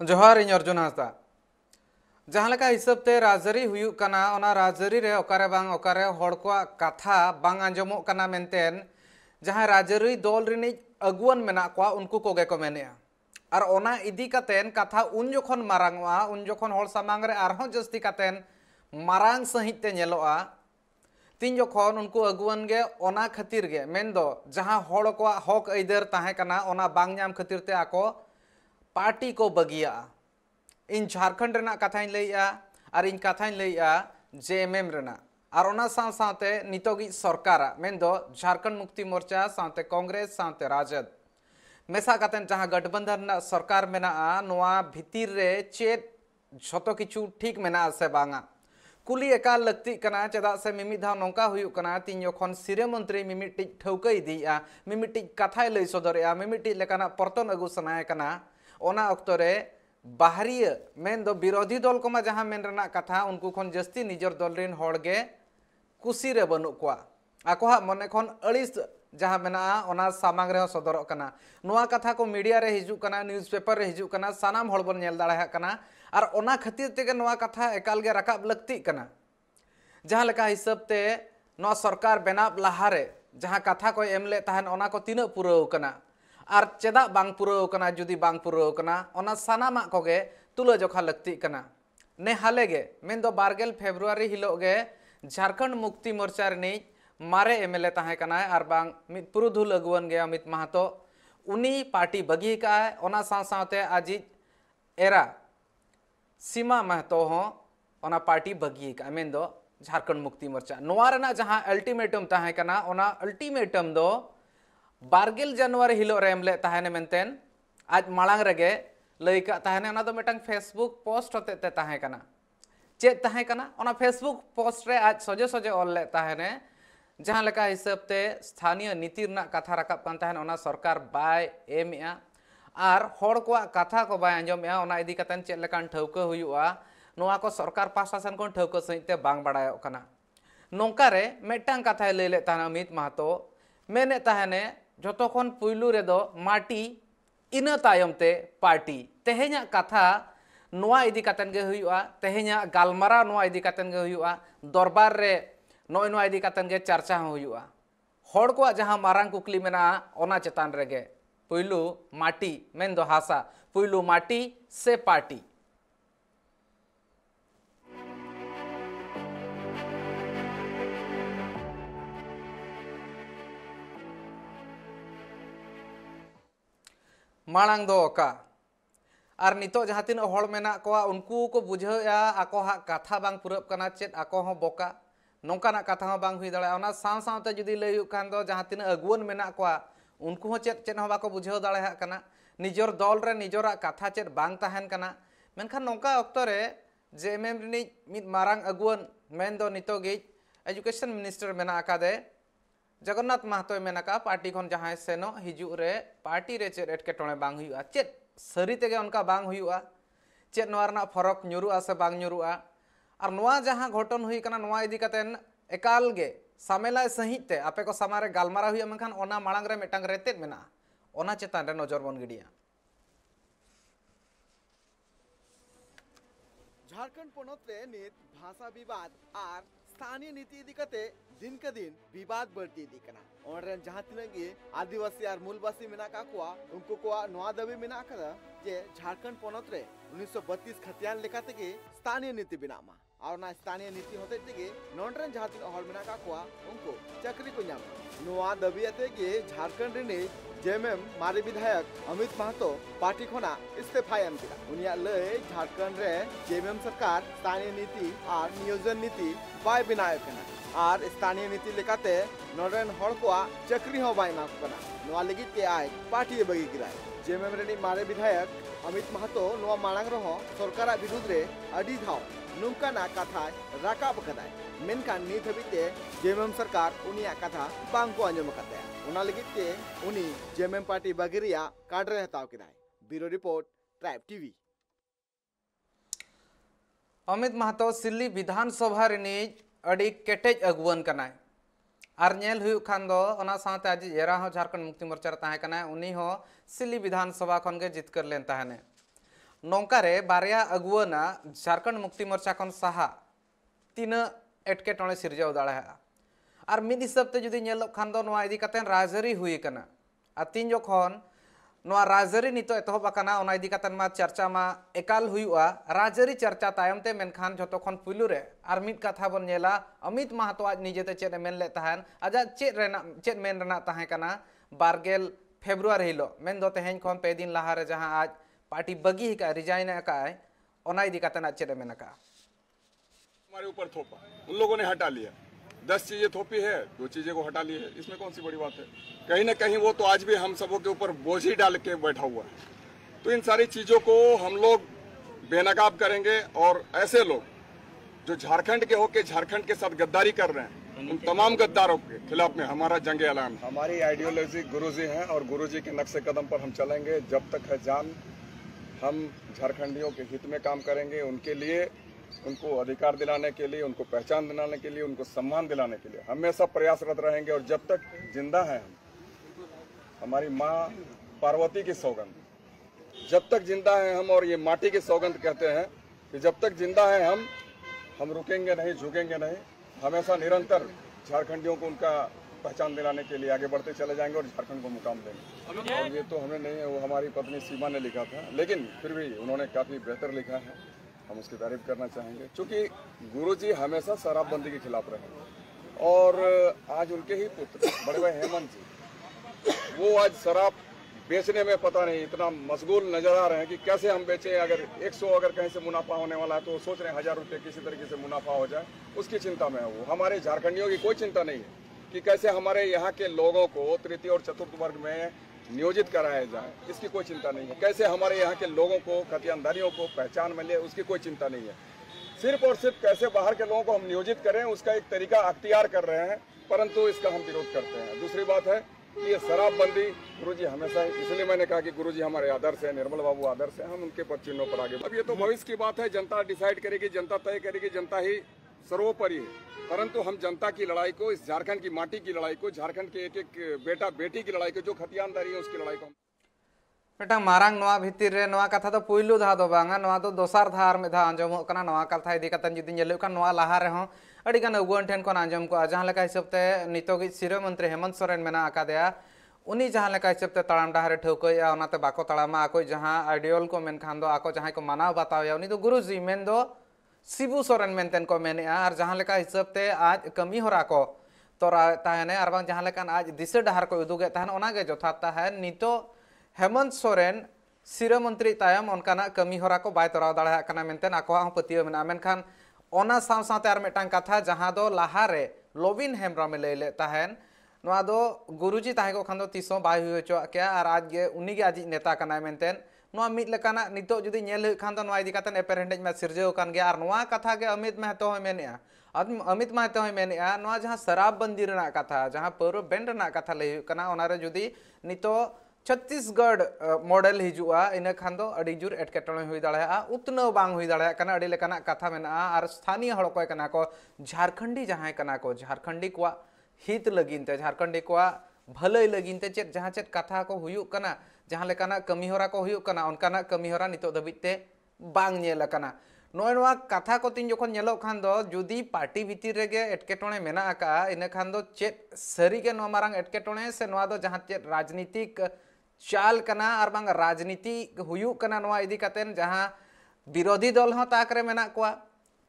जोहार इन अर्जुन हांसदा जहां लेका हिसाब ते राजरी हुयुक कना ओना राजरी रे ओकारे बांग ओकारे होड़ को कथा बांग आंजमोग कना मेंतेन जहां राजरी दल रिनी अगुवन मेना को उनको कोगे को मेनेआ और ओना इदी कतेन कथा उन जोखन मारांगवा उन जोखन होड़ सामांग रे आरहों जस्ती कतेन मारांग सहित ते नेलोआ तीन जोखन उनको अगुवन गे ओना खातिर गे मेंदो जहां होड़ को हक ऐदर ताहे कना ओना बांग नाम खातिर ते आको पार्टी को बगिया इन झारखंड रेना कथाइन लैया और इन कथाइन लैया जेएमएम रेना और ओना साथे नितोगी सरकारा मेंदो झारखंड मुक्ति मोर्चा साथे कांग्रेस साथे राजद मेसा कतेन जहां गठबंधन सरकार मेना नोआ भितिर रे चेत झोतो किछु ठीक मेना से बांगा कुली एकाल लगती कना चेदा से मिमिट धाव नोंका हुयुक कना तीन जोखन सिरे मंत्री मिमिटी ठौका इदिया मिमिटी कथाय लय सदरेया मिमिटी लेकाना परतन अगु सनाय कना ओना अक्तरे बाहरिया मेन दो विरोधी दल को जहां मेन रना कथा उनको खन जस्ती निजर दल रेन होड़गे कुसी रे बनु कोआ आकोहा मने खन अड़िस जहां मेना ओना सामांग रे सदर कना नोआ कथा को मीडिया रे हिजु कना न्यूज़ पेपर रे हिजु कना सानाम होड़ बन नेल दाड़ा कना और ओना खातिर तेगे नोआ कथा एकाल गे रकाब लगती कना जहां लेका हिसाब ते नोआ सरकार बेनाब लाहारे जहां कथा को एमले तहन ओना को तीना पुराव कना और चेदा बांग पुराव कना जुदी बांग पुराव कना ओना सानामा कोगे तुला जोखा लगती कना ने हाले गे मेन दो 12 फेब्रुआरी हिलो गे झारखंड मुक्ति मोर्चा रिनी मारे एमएलए ताहे कना और बांग मित पुरुधुल अगुवन गे अमित महतो उनी पार्टी बगी का ओना साथे आजी एरा सीमा महतो हो ओना पार्टी बगी का मेन दो झारखंड मुक्ति मोर्चा नोआ रेना जहां अल्टीमेटम ताहे कना ओना अल्टीमेटम दो 12 जनवरी हिलो रे एमले ताहेने मेंतेन आज मालांग रेगे लैका ताहेने ओना दो मेटांग फेसबुक पोस्ट होते ते ताहे कना चेत ताहे कना ओना फेसबुक पोस्ट रे आज सोजे सोजे ऑल ले ताहेने जहां लेका हिसाब ते स्थानीय नीति रना कथा रकाब कान ताहेन ओना सरकार बाय एमया और होड़ को कथा को बाय आंजमया ओना इदी कतन चेत लेकान ठौका हुयुआ नोआ को सरकार पासा सन कोन ठौका सहिते बांग बाड़ायो कना नोंका रे मेटांग कथा लेले ताना अमित महतो मेने ताहेने जोतो खन पुइलू रे दो माटी इना तायम ते पार्टी तेहे냐 कथा नोआ इदी कतन गे हुयुआ तेहे냐 गालमारा नोआ इदी कतन गे हुयुआ दरबार रे नोय नोआ इदी कतन गे चर्चा हुयुआ होड़ को जहां मारांग कुकली मेना ओना चेतान रेगे पुइलू माटी मेन दो हासा पुइलू माटी से पार्टी मांग दो का और नितो जहां तीन होड़ मेना को उनको को बुझाया आको हा कथा बांग पुरब कना चेत आको हो बोका नोंकाना कथा हो बांग हुई दाड़ा ओना साव सावते जुदी लय खान दो जहां तीन अगुवन मेना को उनको हो चेत चेत हो बाको बुझाव दाड़ा कना निजर दल रे निजरा कथा चेत बांग ताहेन कना मेनखान नोंका अक्तो रे जेएमएम रिनी मिद मारांग अगुवन मेन दो नितो गे एजुकेशन मिनिस्टर मेना आकादे जगन्नाथ महतो मेनाका पार्टी खन जहां सेनो हिजु रे पार्टी रे चेत एटकेटोणे बांग हुयुआ चेत सरी तेगे उनका बांग हुयुआ चेत नोआ रना फरक न्युरुआ से बांग न्युरुआ और नोआ जहां घटन हुई कना नोआ इदी कतेन एकाल गे सामेलाय सहित ते आपे को सामारे गालमारा हुई मेनखान ओना माळांग रे मेटांग रेतेत मेना ओना चेतान रे नजर बन गिडिया झारखंड पोनत रे नित भाषा विवाद और स्थानीय नीति इदिकते दिन के दिन विवाद बढ़ती दिकना और जहां तिनगे आदिवासी और मूलवासी मेना का कुआ उनको कुआ नोआ दबी मेना कदा जे झारखंड पोनत रे 1932 खतियान लेकाते के स्थानीय नीति बिनामा और ना स्थानीय नीति होते तेगे नोंड्रन जहां तिन हॉल मेना का कुआ उनको चक्री को नाम नोआ दबी आते के झारखंड रे जेएमएम मारे विधायक अमित महतो पार्टी खोना इस्तीफा एम किया उनिया लय झारखंड रे जेएमएम सरकार स्थानीय नीति और नियोजन नीति बाय बिनाय कना और स्थानीय नीति लेकाते नोडन हड़ को चक्री हो बाय माफ कना नोआ लगी ते आय पार्टी बगी गिराय जेएमएम रे मारे विधायक अमित महतो नोआ मांग रहो सरकार विरुद्ध रे अडी धाव नुमकाना कथा राकाब कदाय मेनकान नित हबिते जेएमएम सरकार उनिया कथा बांग को अंजम कते उना लगिते उनी जेएमएम पार्टी बगिरिया काडरे हताव किदाय bureau report Tribe TV Amit Mahato Silli विधानसभा रिनी अड़ी केटेज अगुवन कनाय और नेल हुई खान दो ओना साथे आज एरा हो झारखंड मुक्ति मोर्चा ताहे कनाय उनी हो सिल्ली विधानसभा खन गे जितकर लेन ताहेने नौकारे बारिया अगुआना झारखंड मुक्ति मोर्चा खन साहा तीना एटकेटोणे सिरजाव दाड़ा और मिद हिसाब ते जुदी नेलो खान दो नोआ इदी कातेन राजरी हुई कना आ तीन जोखन नोआ राजरी नितो एतहब आकाना ओना इदी कातेन मा चर्चा मा एकाल हुआ राजरी चर्चा तायम ते मेनखान जतो खन पुइलु रे आर मिद कथा बन नेला अमित महतो आज निजेते चेत मेन ले ताहन आजा चेत मेन रना ताहे कना 12 फेब्रुआरी हिलो मेन दो तेहेन खन पे दिन लाहा रे जहां आज पार्टी बगी का रिजाइन का ओना इदी कातेन चेत मेन का हमारे ऊपर थोपा उन लोगों ने हटा लिया 10 चीजें थोपी है 2 चीजें को हटा ली है इसमें कौन सी बड़ी बात है कहीं ना कहीं वो तो आज भी हम सबों के ऊपर बोझ ही डाल के बैठा हुआ है तो इन सारी चीजों को हम लोग बेनकाब करेंगे और ऐसे लोग जो झारखंड के होके झारखंड के साथ गद्दारी कर रहे हैं उन तमाम गद्दारों के खिलाफ में हमारा जंग ऐलान हमारी आइडियोलॉजी गुरुजी है और गुरुजी के नक्शे कदम पर हम चलेंगे जब तक है जान हम झारखंडियों के हित में काम करेंगे उनके लिए उनको अधिकार दिलाने के लिए उनको पहचान दिलाने के लिए उनको सम्मान दिलाने के लिए हमेशा प्रयासरत रहेंगे और जब तक जिंदा हैं हम हमारी माँ पार्वती की सौगंध जब तक जिंदा हैं हम और ये माटी की सौगंध कहते हैं कि जब तक जिंदा हैं हम रुकेंगे नहीं झुकेंगे नहीं हमेशा निरंतर झारखंडियों को उनका पहचान दिलाने के लिए आगे बढ़ते चले जाएंगे और झारखंड को मुकाम देंगे और ये तो हमें नहीं है वो हमारी पत्नी सीमा ने लिखा था लेकिन फिर भी उन्होंने काफ़ी बेहतर लिखा है हम उसकी तारीफ करना चाहेंगे क्योंकि गुरुजी हमेशा शराबबंदी के खिलाफ रहे और आज उनके ही पुत्र बड़े भाई हेमंत जी वो आज शराब बेचने में पता नहीं इतना मशगूल नजर आ रहे हैं कि कैसे हम बेचें अगर 100 अगर कहीं से मुनाफा होने वाला है तो सोच रहे हैं 1000 रुपये किसी तरीके से मुनाफा हो जाए उसकी चिंता में है वो हमारे झारखंडियों की कोई चिंता नहीं है कि कैसे हमारे यहाँ के लोगों को तृतीय और चतुर्थ वर्ग में नियोजित कराया जाए इसकी कोई चिंता नहीं है कैसे हमारे यहाँ के लोगों को खतियानदारियों को पहचान मिले उसकी कोई चिंता नहीं है सिर्फ और सिर्फ कैसे बाहर के लोगों को हम नियोजित करें उसका एक तरीका अख्तियार कर रहे हैं परंतु इसका हम विरोध करते हैं दूसरी बात है कि ये शराबबंदी गुरुजी हमेशा इसलिए मैंने कहा कि गुरुजी हमारे आदर्श है निर्मल बाबू आदर्श है हम उनके पद चिन्हों पर आगे अब ये तो भविष्य की बात है जनता डिसाइड करेगी जनता तय करेगी जनता ही सर्वोपरि है परंतु हम जनता की लड़ाई को इस झारखंड की माटी की लड़ाई को झारखंड के एक एक बेटा बेटी की लड़ाई को जो खतियानदारी है उसकी लड़ाई को मिटांग मारांग नवा भितिर रे नवा कथा तो पुइलु धा दो बांगा नवा तो दोसार धार में धा अंजमो कना नवा कथा इदी कतन जुदी नेलु का नवा लाहा रे हो अडी गान अगुवन ठेन कोन अंजम को जहां लेका हिसाब ते नितोगी सिरो मंत्री हेमंत सोरेन मेना आकादेया उनी जहां लेका हिसाब ते तड़ाम डाहरे ठौकया ओनाते बाको तड़ामा आको जहां आइडियल को मेन खान दो आको जहां को मानाव बतावया उनी तो गुरुजी मेन दो शिबू सोरेन मेनतेन को मेने और जहां लेका हिसाब ते आज कमी होरा को तोरा ताहने और बांग जहां लेकान आज दिशा डाहर को उदुगे ताहन ओनागे जथाता है नितो हेमंत सोरेन सिरो मंत्री तायम उनकाना कमी होरा को बाय तोराव दाड़ा कना मेनतेन आको पतियो मेना मेनखान ओना साव सावते आर मेटांग कथा जहां दो लाहारे लोबिन हेमब्रम लेले ताहन नोआ दो गुरुजी ताहे को खान दो तीसों बाय हुई चो क्या और आज गे उनी गे आज नेता कना मेनतेन नोआ मिद लेकाना नितो जुदी नेल हुई खान दो नोआ इदी कातन एपेरेंडेज में सिरजेव कान गया और नोआ कथा गे अमित महतो होय मेनेआ अमित महतो होय मेनेआ नोआ जहां शराबबंदी रना कथा जहां पौरो बैंड रना कथा ले हुई कना ओनारे जुदी नितो छत्तीसगढ़ मॉडल हिजुआ इन खान दो अड़ी जुर एटकेटोणे हुई दाड़ा उतनो बांग हुई दाड़ा कना अड़ी लेकाना कथा मेना और स्थानीय हड़ को कना को झारखंडी जहां कना को झारखंडी को हित लगिनते झारखंडी को भलई लगिनते चेत जहां चेत कथा को हुयुक कना जहां लेकाना कमी होरा को हुयुक कना उनकाना कमी होरा नितो दबिते बांग नेल कना नोआ कथा को तीन जोखन नेलो खान दो जुदी पार्टी भीतर रेगे एटकेटोणे मेना आका इन खान दो चेत सरी के नोआ मारांग एटकेटोणे से नोआ दो जहां चेत राजनीतिक चाल कना और बांग राजनीति हुयुक कना नोआ इदी कातेन जहां विरोधी दल हो ताकरे मेना कोआ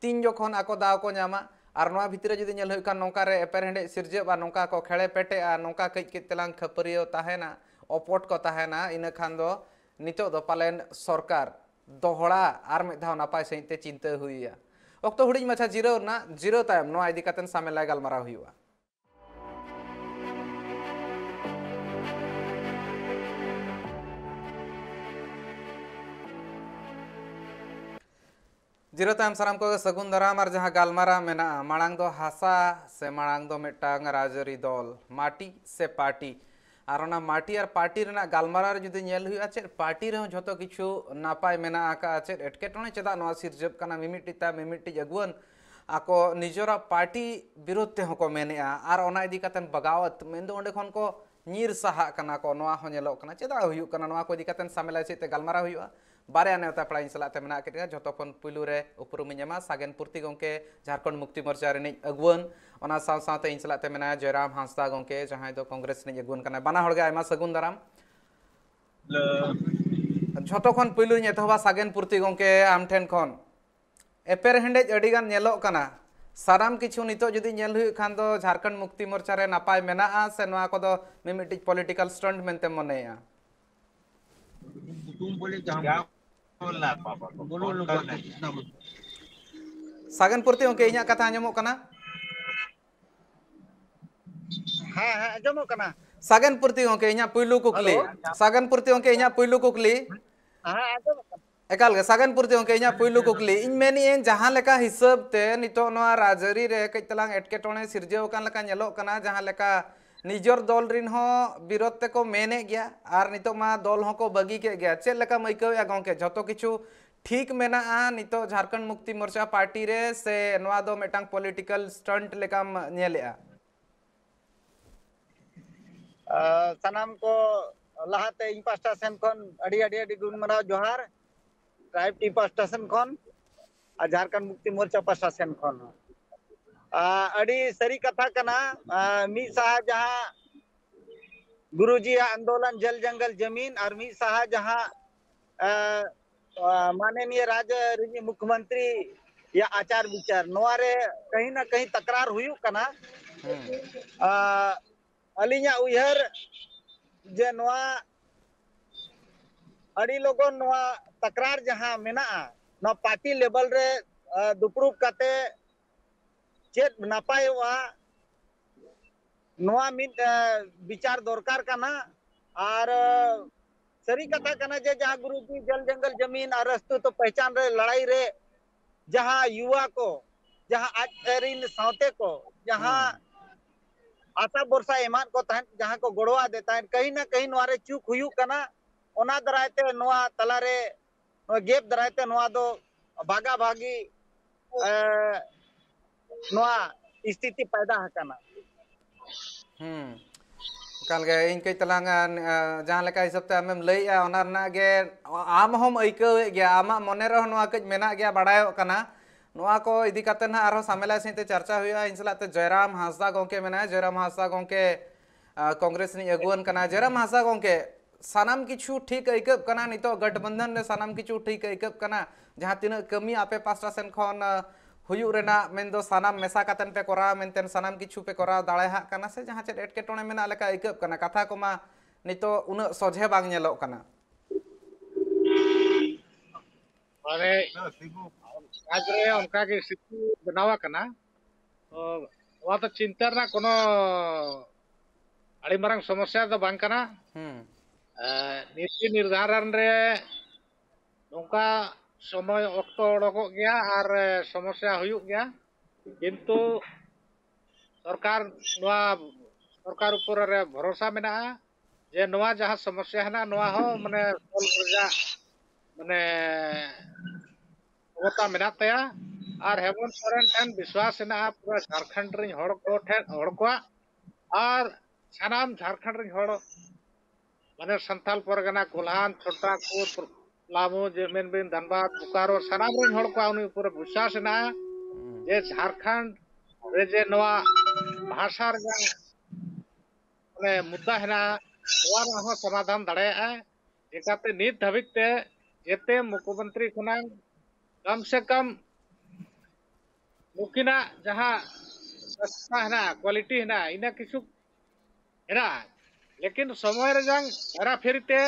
तीन जोखन आको दाव को नामा और नोआ भीतर जुदी नेल हुई कान नोका रे एपेरेंडे सिरजेबा नोका को खेड़े पेटे आ नोका कई के तलांग खपरियो ताहेना ओपोट को ताहेना इन खान दो नितो दो पालेन सरकार दोहड़ा और में धाव नापाय सहिते चिंता हुईया ओक्तो हुडिज माछा जीरो ना जीरो तायम नोआ इदी कातेन सामेलाय गालमाराव हुईवा जीरो तायम साराम को सगुन दाराम और जहां गालमारा मेना मांग दो हासा से मांग दो मिटांग राजरी दल माटी से पार्टी और ओना माटी और पार्टी रेना गालमारा रे जुदी नेल हुई आचे पार्टी रे जतो किछु नापाय मेना आका आचे एटकेटोणे चेदा नोआ सिरजब कना मिमिटिता मिमिटि अगुवन आको निजोरा पार्टी विरोध ते हको मेनेआ और ओना इदी कातन बगावत मेन दो ओंडे खन को नीर साहा कना को नोआ हो नेलो कना चेदा हुयु कना नोआ को इदी कातन सामेला सेते गालमारा हुयुआ बारे नेवता पड़ा इन सलाते मेना के जतो खन पुलु रे उपरुम ᱧᱟᱢᱟ सागेन पूर्ति गोंके झारखंड मुक्ति मोर्चा रे अगुवन ओना साव सावते इन सलाते मेना जयराम हांसदा गोंके जहां दो कांग्रेस ने अगुवन कना बाना हड़गे आयमा सगुन दाराम जतो खन पुलु एतहबा सागेन पूर्ति गोंके आम ठेन खन एपेर हेंडेज अडिगान नेलोक कना साराम किछु नितो जदि नेल हुई खान दो झारखंड मुक्ति मोर्चा रे नापाय मेना से नोआ को दो मिमिटिज पॉलिटिकल स्टंट मेनते मनेया सागन पूर्ति ओके इኛ कथा आंजमो कना हाँ हाँ आंजमो कना सागन पूर्ति ओके इኛ पुइलु कुकली सागन पूर्ति ओके इኛ पुइलु कुकली हाँ आंजमो कना एकाल गे सागन पूर्ति ओके इኛ पुइलु कुकली इन मेनी एन जहां लेका हिसाब ते नितो नोआ राजरी रे कई तलांग एटकेटोणे सिरजेव कान लेका नेलो कना जहां लेका निजर दल रिन हो विरोध ते को मेने गया और नितो मा दल हो को बगी के गया चेल लेका मैकवे गोंके जतो किछु ठीक मेना नितो झारखंड मुक्ति मोर्चा पार्टी रे से नोआ दो मेटांग पॉलिटिकल स्टंट लेकाम नेलेआ सनाम को लहाते इन पास्टा सेन खन अडी गुण मनाव जोहार ट्राइब टी पास्टा सेन खन झारखंड मुक्ति मोर्चा पास्टा सेन खन अडी सरी कथा कना मी साहा जहां गुरुजी आंदोलन जल जंगल जमीन और मी साहा जहां माननीय राज्य मुख्यमंत्री या आचार विचार नोआरे कहीं ना कहीं तकरार हुई कना अलिया उयहर जे नोआ अड़ी लोगों नोआ तकरार जहां मेना नोआ पार्टी लेवल रे दुपरूप कते चेत नापाय वा नोआ मिद विचार दरकार कना और सरी कथा कना जे जहां गुरुजी जल जंगल जमीन और रस्तु तो पहचान रे लड़ाई रे जहां युवा को जहां आज रिन सावते को जहां आशा भरोसा ईमान को तहन जहां को गोड़वा देता है कहीं ना कहीं नोआरे चूक हुयु कना ओना दरायते नोआ तलारे गेप दरायते नोआ दो भागा भागी नोआ स्थिति पैदा हकना काल गे इन कई तलांग जहां लेका हिसाब ते आमेम लइया ओना रना गे आम हम अइकवे गया आमा मने रह नोआ कज मेना गया बडायो कना नोआ को इदी काते ना आरो सामेला सिते चर्चा हुआ इन सलाते जयराम हांसदा गोंके मेना जयराम हांसदा गोंके कांग्रेस नि अगुवन कना जयराम हांसदा गोंके सानाम किछु ठीक अइकब कना नितो गठबंधन रे सानाम किछु ठीक अइकब कना जहां तिना कमी आपे पास्टा सेन खन हुयु रेना मेन दो सानाम मेसा कातन पे कोरा मेनतेन सानाम किछु पे कोरा दाळे हा कना से जहां चेट एटकेटोणे मेना लेका अइकब कना कथा कोमा नितो उना सोझे बांग नेलोक कना माने आज रे उनका के स्थिति बनावा कना तो वा तो चिंता ना कोनो अड़ी मारंग समस्या तो बांग कना नीति निर्धारण रे उनका समय अक्तो ओडको गया और समस्या हुयु गया किंतु सरकार ऊपर रे भरोसा मेना जे नोआ जहां समस्या है ना नोआ हो माने माने होता मेना तया और हेमंत सोरेन ठन विश्वास ना पूरा झारखंड रे हड़ को और सानाम झारखंड रे हड़ माने संथाल परगना कोल्हान छोटापुर लामो जेमेन बिन धनबाद बोकारो सानाम रे हड़ को उनी ऊपर विश्वास ना जे झारखंड रे जे नोआ भाषा रे माने मुद्दा है ना नोआ हो समाधान दाड़े जेकाते नित धाबिक ते जेते मुख्यमंत्री खुना कम से कम मुकिना जहां व्यवस्था है ना क्वालिटी है ना इना किछु है ना लेकिन समय रे जंग हेरा फेरीते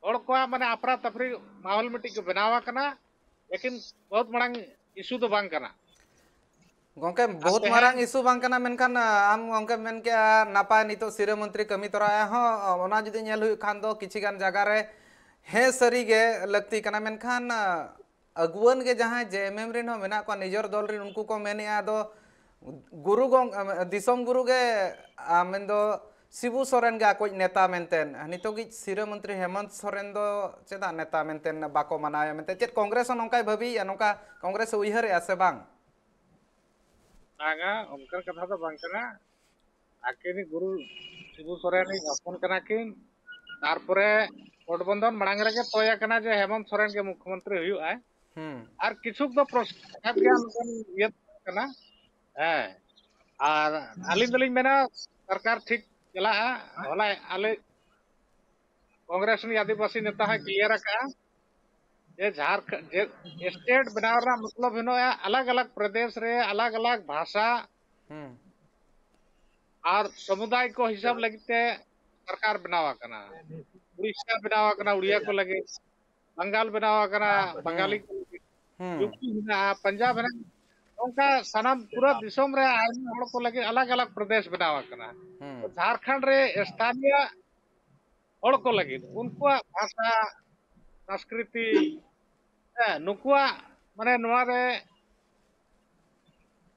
हड़ को माने अपरा तफरी माहौल मिट्टी के बनावा कना लेकिन बहुत मांग इशू तो बांग कना गोंके बहुत मारांग इशू बांग कना मेनखान आम गोंके मेन के नापाय नितो सिरे मंत्री कमी तोरा हो ओना जदि नेल हुई खान दो किछि गान जगह रे हे सरी गे लगती कना मेनखान अगुवन के जहां जेएमएम रिन हो मेना को निजर दल रिन उनको को मेने दो गुरु गोंग दिसम गुरु गे आमेन दो शिबू सोरेन गा कोई नेता मेनतेन नितोगी सिरे मंत्री हेमंत सोरेन दो चेदा नेता मेनतेन बाको मनाया मेनते चेत कांग्रेस नोंका भाबी नोंका कांग्रेस उइहर आसे बांग आगा उनकर कथा तो बांग कना आकेनी गुरु शिबू सोरेन हपन कना किन तारपरे गठबंधन मांग रे तय करना जे हेमंत सोरेन के मुख्यमंत्री हुआ है और किछु दो प्रोसेस ये करना है और आलिन दलिन मेना सरकार ठीक चला होला आले कांग्रेस ने आदिवासी नेता है क्लियर का जे झारखंड जे स्टेट बनाव रा मतलब हिनो अलग अलग प्रदेश रे अलग अलग भाषा और समुदाय को हिसाब लगते सरकार बनावा करना उड़ीसा बनावा करना उड़िया को लगे बंगाल बनावा करना बंगाली को लगे यूपी है पंजाब है उनका सनाम पूरा दिसोम रे आदमी हड़ को लगे अलग अलग प्रदेश बनावा करना तो झारखंड रे स्थानीय हड़ को लगे उनको भाषा संस्कृति नुकुआ माने नोआ रे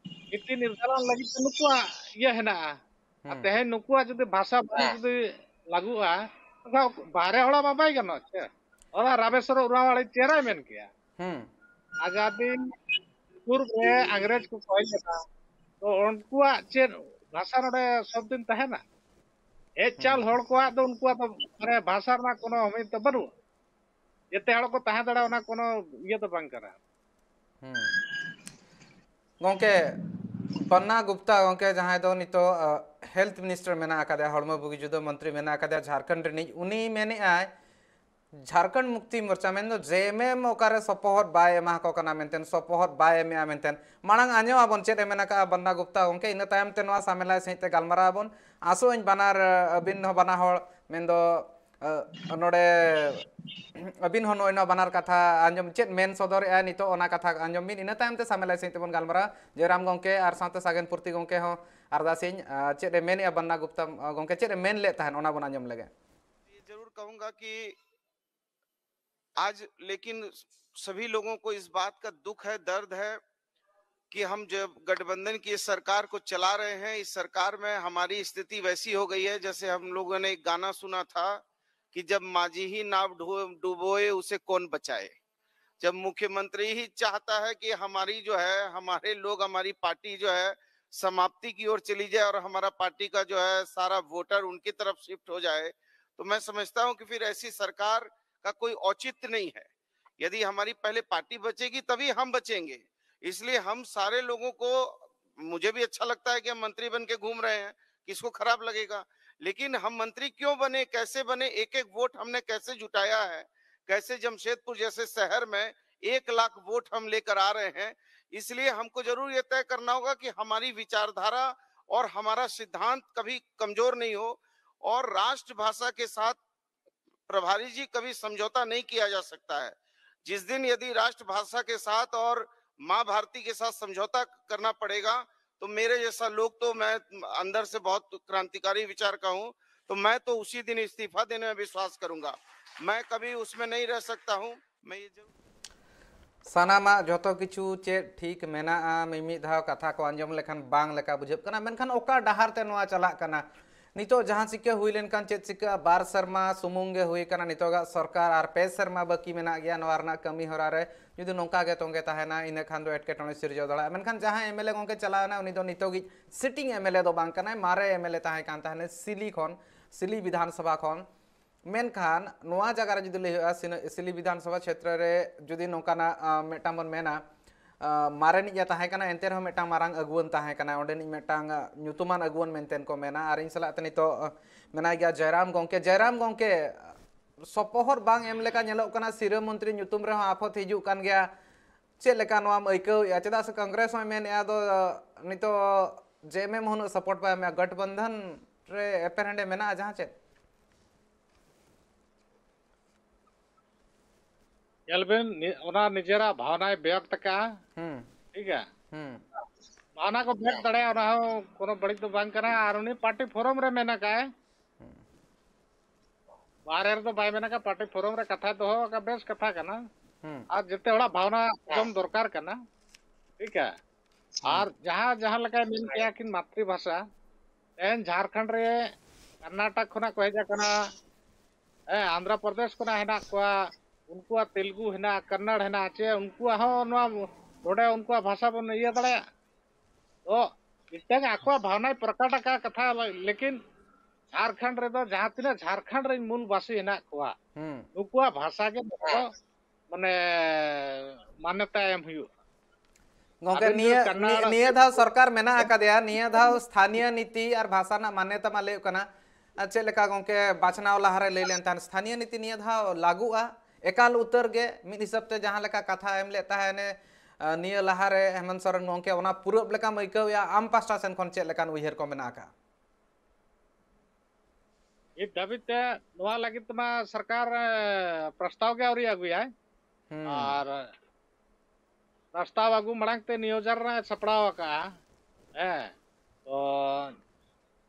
नीति निर्धारण लगी तो नुकुआ ये है ना तेहे नुकुआ जुदि भाषा जुदि लागुआ बाहरे हड़ा बाबाई गनो छे और रामेश्वर उरावाड़ी चेहरा मेन किया आजादी पूर्व रे अंग्रेज को कहल लेना तो उनको चे भाषा नडे सब दिन तहे ना ए चाल हड़ को तो उनको तो माने भाषा ना कोनो हमें तो बनु जते हड़ को तहे दड़ा ना कोनो ये तो बांग करा गोंके बन्ना गुप्ता गोंके जहां दो नितो हेल्थ मिनिस्टर मेना आकादे हड़मो बुगी जुदो मंत्री मेना आकादे झारखंड रे उनी मेने आय झारखंड मुक्ति मोर्चा मेन दो जेएमएम ओकारे सपोहट बाय एमा को कना मेनतेन सपोहट बाय एमा मेनतेन मांग आño आबन चेत मेना का बन्ना गुप्ता गोंके इन तायम ते नवा सामेला सहित गालमारा आबन आसो इन बानार अबिन हो बना हड़ मेन दो नोडे अबिन हो नोइनो बानार कथा आंजम चेत मेन सदर ए नितो ओना कथा आंजम बिन इन तायम ते सामेला सहित बन गालमारा जयराम गोंके आर साथे सागेन पूर्ति गोंके हो अरदासिन चेत मेन ए बन्ना गुप्ता गोंके चेत मेन ले ताहन ओना बन आंजम लगे जरूर कहूंगा कि आज लेकिन सभी लोगों को इस बात का दुख है दर्द है कि हम जब गठबंधन की इस सरकार को चला रहे हैं इस सरकार में हमारी स्थिति वैसी हो गई है जैसे हम लोगों ने एक गाना सुना था कि जब माझी ही नाव डुबोए उसे कौन बचाए। जब मुख्यमंत्री ही चाहता है कि हमारी जो है हमारे लोग हमारी पार्टी जो है समाप्ति की ओर चली जाए और हमारा पार्टी का जो है सारा वोटर उनकी तरफ शिफ्ट हो जाए तो मैं समझता हूं कि फिर ऐसी सरकार का कोई औचित्य नहीं है। यदि हमारी पहले पार्टी बचेगी तभी हम बचेंगे। इसलिए हम सारे लोगों को मुझे भी अच्छा लगता है कि हम मंत्री बन के घूम रहे हैं किसको खराब लगेगा लेकिन हम मंत्री क्यों बने कैसे बने एक एक वोट हमने कैसे जुटाया है कैसे जमशेदपुर जैसे शहर में 1 लाख वोट हम लेकर आ रहे हैं। इसलिए हमको जरूर ये तय करना होगा कि हमारी विचारधारा और हमारा सिद्धांत कभी कमजोर नहीं हो और राष्ट्रभाषा के साथ प्रभारी जी कभी समझौता नहीं किया जा सकता है। जिस दिन यदि राष्ट्रभाषा के साथ और माँ भारती के साथ समझौता करना पड़ेगा तो मेरे जैसा लोग तो मैं अंदर से बहुत क्रांतिकारी विचार का हूँ तो मैं तो उसी दिन इस्तीफा देने में विश्वास करूंगा। मैं कभी उसमें नहीं रह सकता हूँ। मैं ये सानामा जोतो किछु चे ठीक मेना मिमी धाव कथा को आंजम लेखान बांग लेका बुझेब कना मेनखान ओका डहार ते नोआ चला कना नितो जहां सिक्का हुई लेनखान चेत सिक्का 12 शर्मा सुमुंगे हुई कना नितोगा सरकार आर 5 शर्मा बाकी मेना गया नवारना कमी होरा रे जुदी नोंका गे तोंगे ताहेना इने खान दो एटकेटोने सिरजो दड़ा मेनखान जहां एमएलए गोंके चलाना उनी दो नितोगी सिटिंग एमएलए दो बांग कना मारे एमएलए ताहे कान ताहने सिली विधानसभा खन मेनखान नोआ जगह रे जुदी ले सिली विधानसभा क्षेत्र रे जुदी नोंकाना मेटाम बन मेना मारे निजा ताहे कना एंते रह मेटांग मारांग अगुवन ताहे कना ओंडे नि मेटांग न्यूतुमान अगुवन मेनतेन को मेना आर इन सला तनी तो मेना गया जयराम गोंके सपोहर बांग एम लेका नेलोक कना सिरा मंत्री न्यूतुम रे आफत हिजु कान गया चे लेका नोआ मइकौ या चेदा से कांग्रेस में मेन या दो नितो जेएमएम हुन सपोर्ट पा मे गठबंधन रे एपेरेंडे मेना जहां चे जलबेन ओना निजेरा भावना व्यक्त का ठीक है भावना को व्यक्त दड़े ओना कोनो बड़ी तो बांग करा और उनी पार्टी फोरम रे मेना का बारे तो बाय मेना का पार्टी फोरम रे कथा तो हो का बेस कथा कना आज जते बड़ा भावना एकदम दरकार कना ठीक है और जहां जहां लगा मेन किया कि मातृभाषा एन झारखंड रे कर्नाटक खोना को हेजा कना आंध्र प्रदेश खोना हेना को उनको तेलुगु हेना कन्नड़ हेना चे उनको नोडे उनको भाषा बन ये दड़े तो इतने आको भावना प्रकट का कथा लेकिन झारखंड रे दो जहां तिना झारखंड रे मूल वासी हेना कोआ नुकुआ भाषा के दो माने मान्यता एम हुई गोंके निया धाव सरकार मेना आकादेया निया धाव स्थानीय नीति और भाषा ना मान्यता मा ले कना चेक लेका गोंके बाछनाव लहारे ले लेन तान स्थानीय नीति निया धाव लागुआ एकाल उतर गे मिद हिसाब ते जहां लेका कथा एम लेता है ने निया लहारे हेमंत सोरेन गोंके ओना पूरब लेका मैकौया आम पास्टा सेन खन चेक लेकान उयहर को मेना का ये दबित नवा लगित मा सरकार प्रस्ताव के औरी अगुया और प्रस्ताव अगु मड़ांगते नियोजन सपड़ाव का तो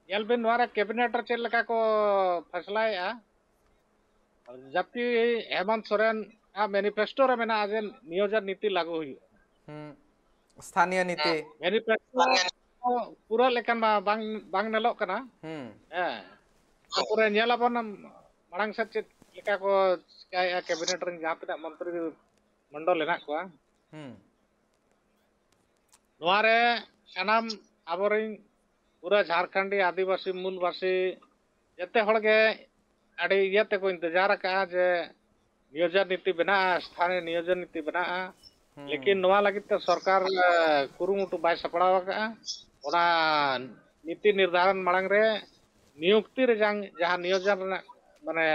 बिन नवारे कैबिनेट चेक लेका को फैसला जबकि हेमंत सोरेन मैनिफेस्टो रे मेना आज नियोजन नीति लागू हुई स्थानीय नीति मैनिफेस्टो पूरा लेकिन बांग बांग नेलो कना पूरा नेलाबन मड़ांग से चेक लेका को कैबिनेट रे जहां तक मंत्री मंडल लेना को नवारे सनाम आबोरिन पूरा झारखंडी आदिवासी मूलवासी जते हड़गे अड़ी इयते को इंतजार का जे नियोजन नीति बना स्थानीय नियोजन नीति बना लेकिन नवा लगित तो सरकार कुरुमुटु बाय सपड़ाव का ओना नीति निर्धारण मड़ांग रे नियुक्ति रे जहां नियोजन माने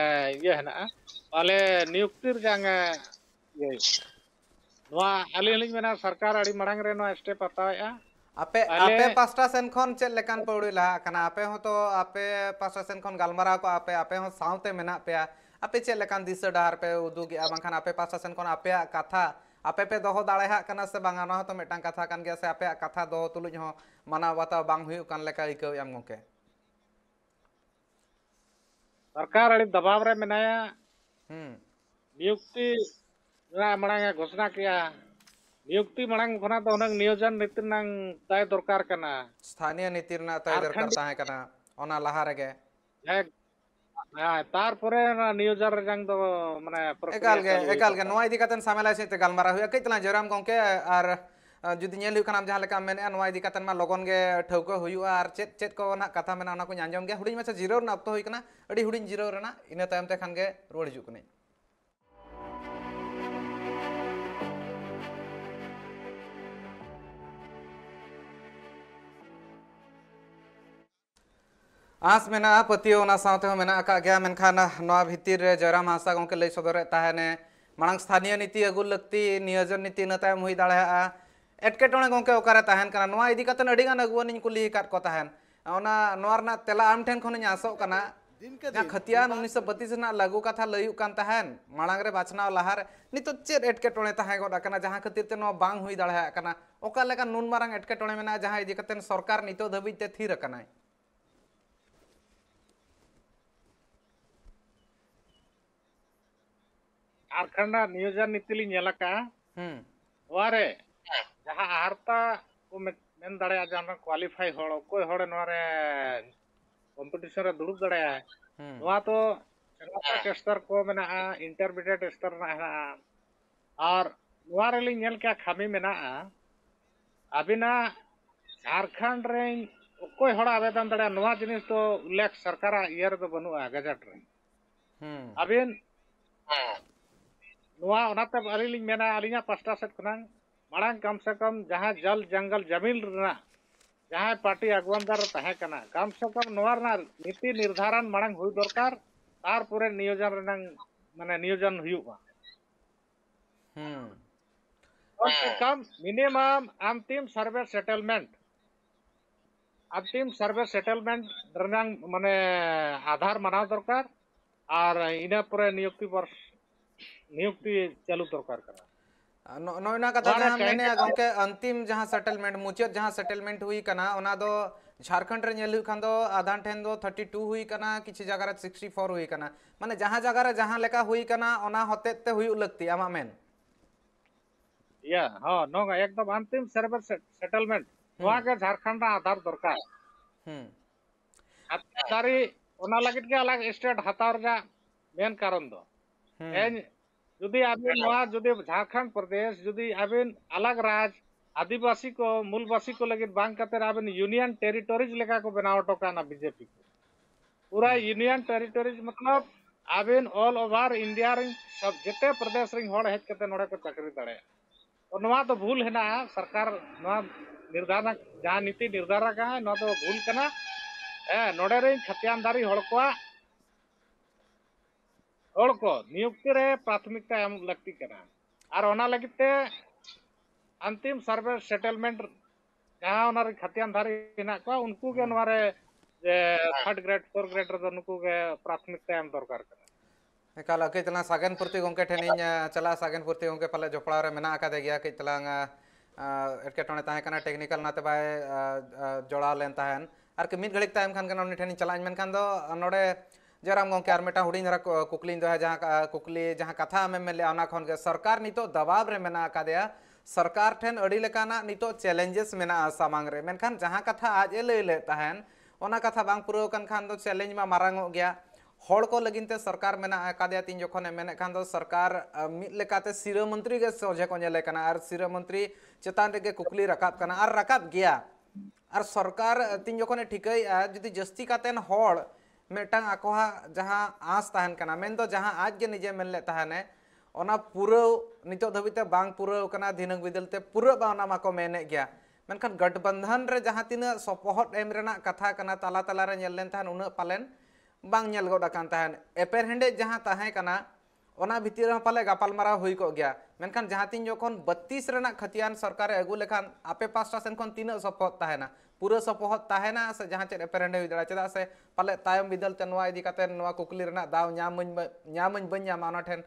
ये है ना वाले नियुक्ति रे जंग ये नवा अली मेना सरकार अड़ी मड़ांग रे नो स्टेप हताया आपे आपे पास्टा सेन खन चेक लेकान पौड़ी लहा कना आपे हो तो आपे पास्टा सेन खन गालमारा को आपे आपे हो साउते मेना पे आपे चेक लेकान दिशा डार पे उदुगी बांखान आपे पास्टा सेन खन आपे कथा आपे पे दोहो दाड़े हा कना से बांगा न तो मेटांग कथा कान गया से आपे कथा दोहो तुलुज हो माना बाता बांग हुई कान लेका इकौ याम गोके सरकार अड़ी दबाव रे मेनाया नियुक्ति मड़ांग घोषणा किया नियुक्ति मड़ांग खना तो उनंग नियोजन नीति नंग तय दरकार कना स्थानीय नीति ना तय दरकार ताहे कना ओना लहा रेगे तार परे नियोजन रे जंग दो माने एकाल गे नोआ इदी कतन सामेला से गालमारा हुआ कइतला जराम गोंके और जुदी नेल हुकना जहां लेका मेने नोआ इदी कतन मा लगन गे ठौको हुआ और चेत चेत को ना कथा मेना ना को आंजम गे हुडिन माछा जीरो ना अक्तो हुइकना अडी हुडिन जीरो रेना इना तायम ते खान गे रोड हिजुक कने आस मेना पतियो ना साथे मेना का गया मेनखान नोआ भितिर रे जयराम हांसदा गोंके लई सदरे ताहेने मांग स्थानीय नीति अगु लगती नियोजन नीति न तायम हुई दाड़ा एटकेटोणे गोंके ओकारे ताहेन कना नोआ इदी कतन अडी गान अगुवनिन कुली काट को ताहेन ओना नोआ रना तेला आम ठेन खन आसो कना ना खतियान 1932 ना लागू कथा लयु कान ताहेन मांग रे बाचनाव लहार नितो चेत एटकेटोणे ताहे गोडा कना जहां खतिर ते नोआ बांग हुई दाड़ा कना ओका लेका नुन मारंग एटकेटोणे मेना जहां इदी कतन सरकार नितो धबी ते थीर कना झारखंड नियोजन नीति ली नेलका वारे जहां आरता को मेन दाड़े जान क्वालिफाई होड़ कोई होड़ नोरे कंपटीशन रे दुड़ुब दाड़े नोआ तो चरवाक स्तर को मेना इंटरमीडिएट स्तर ना है और नोआ रे ली नेल क्या खामी मेना अबिना झारखंड रे कोई होड़ आवेदन दाड़े नोआ जिनिस तो उल्लेख सरकार ईयर तो बनुआ गजट रे अबिन नोआ ओनाते अली मेना अलिया पास्टा सेट खना मांग कम से कम जहां जल जंगल जमीन रना जहां पार्टी अगुवानदार ताहे कना कम से कम नोआ रना नीति निर्धारण मांग हुई दरकार तार पूरे नियोजन रना माने नियोजन हुआ कम से कम मिनिमम अंतिम सर्वे सेटलमेंट रना माने आधार मनाव दरकार और इना पूरे नियुक्ति चालू दरकार करा नोइना कथा जहां मेने गोंके अंतिम जहां सेटलमेंट मुचाद जहां सेटलमेंट हुई कना ओना दो झारखंड रे नेलु खान दो आधान ठेन दो 32 हुई कना किछि जगह रे 64 हुई कना माने जहां जगह रे जहां लेका हुई कना ओना होतेते हुई लगती आमा मेन या हां नो एकदम अंतिम सर्वर सेटलमेंट नोआ के झारखंड आधार दरकार सारी ओना लगित के अलग स्टेट हतार जा मेन कारण दो जुदी आबिन नोआ जुदी झारखंड प्रदेश जुदी आबिन अलग राज्य आदिवासी को मूलवासी को लगित बांग कते आबिन यूनियन टेरिटोरीज लेका को बनाव टोका ना बीजेपी को पूरा यूनियन टेरिटोरीज मतलब आबिन ऑल ओवर इंडिया रे सब जते प्रदेश रे हड़ हेज कते नोडे को चाकरी दाड़े तो नवा तो भूल है ना सरकार नवा निर्धारण जहां नीति निर्धारण का है नवा तो भूल कना नोडे रे खतियानदारी हड़ को नियुक्ति रे प्राथमिकता एम लगती कना और ओना लगते अंतिम सर्वे सेटलमेंट जहां ओना रे खतियानदारी हिना को उनको के नवा रे थर्ड ग्रेड फोर्थ ग्रेड रे उनको के प्राथमिकता एम दरकार कना एकाल कई तलांग सागेन पूर्ति गोंके ठेनिंग चला सागेन पूर्ति गोंके पाले जोपड़ा रे मेना आका दे गया कई तलांग एटकेटोने ताहे कना टेक्निकल नाते बाय जोड़ा लेन ताहन आर के मिद घड़िक तायम खान कना उनी ठेनिंग चलाइन मेनखान दो नोडे जराम गोंके आर मेटा हुडिंग धरा कुकलिंग दो है जहां कुकली जहां कथा में मेले आना खन के सरकार नितो दबाव रे मेना आका देया सरकार ठेन अड़ी लेकाना नितो चैलेंजेस मेना सामांग रे मेनखान जहां कथा आज ए लई ले ताहन ओना कथा बांग पुरो कन खान दो चैलेंज मा मारांगो गया हड़ को लगिनते सरकार मेना आकादया तीन जखने मेने खान दो सरकार मिद लेकाते सिरा मंत्री के सोझे को नेले कना आर सिरा मंत्री चेतान रे कुकली रकाब कना आर रकाब गया आर सरकार तीन जखने ठिकई जदि जस्ती कातेन हड़ मेटांग आकोहा जहां आस ताहन कना मेन दो जहां आज के निजे मेनले ताहने ओना पूरा नितो धबिते बांग पूरा कना दिनक बिदलते पूरा बाना माको मेने गया मेनखान गठबंधन रे जहां तिना सपोहट एम रेना कथा कना ताला ताला रे नेल लेन ताहन उना पालेन बांग नेल गोड आकान ताहन एपेर हेंडे जहां ताहे कना ओना भितिर रे पाले गापालमारा हुई को गया मेनखान जहां तीन जखन 32 रेना खतियान सरकार अगु लेखान आपे पास्टा सेन खन तीना सपोहट ताहेना पूरा सपोहट ताहेना से जहां चेद एपेर हेंडे हुई दड़ा चेदा से पाले तायम बिदल ते नवा इदी काते नवा कुकली रेना दाव ᱧᱟᱢ बन ᱧᱟᱢᱟ ओना ठेन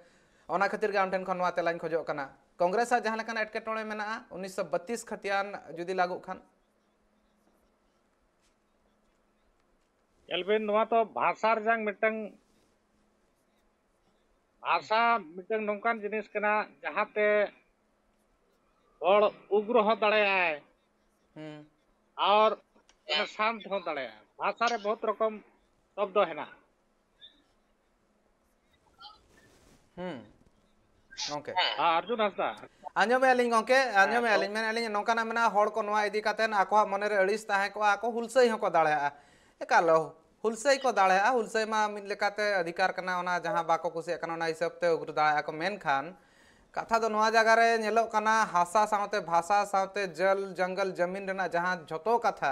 ओना खातिर गे आम ठेन खन नवा तेलाइन खोजो कना कांग्रेस जहां लेखान एटकेटोणे मेना 1932 खतियान जुदी लागू खान एलबिन नवा तो भाषा रजांग मिटंग भाषा मिटंग नोंकान जिनिस कना जहाते हड़ उग्र हो दाड़े आए और शांत हो दाड़े भाषा रे बहुत रकम शब्द है ना ओके अर्जुन हंसदा आंजो में अलिंग ओके आंजो में अलिंग मेन अलिंग नोंकाना मेना हड़ को नवा इदी कातेन आको मने रे अड़िस ताहे को आको हुलसई हको दाड़े एकालो हुलसई को दाड़े हुलसई मा मिद लेकाते अधिकार कना ओना जहां बाको कुसे कना ओना हिसाब ते उग्र दाड़े को मेन खान कथा दो नवा जगह रे नेलो कना हासा सावते भाषा सावते जल जंगल जमीन रेना जहां झोतो कथा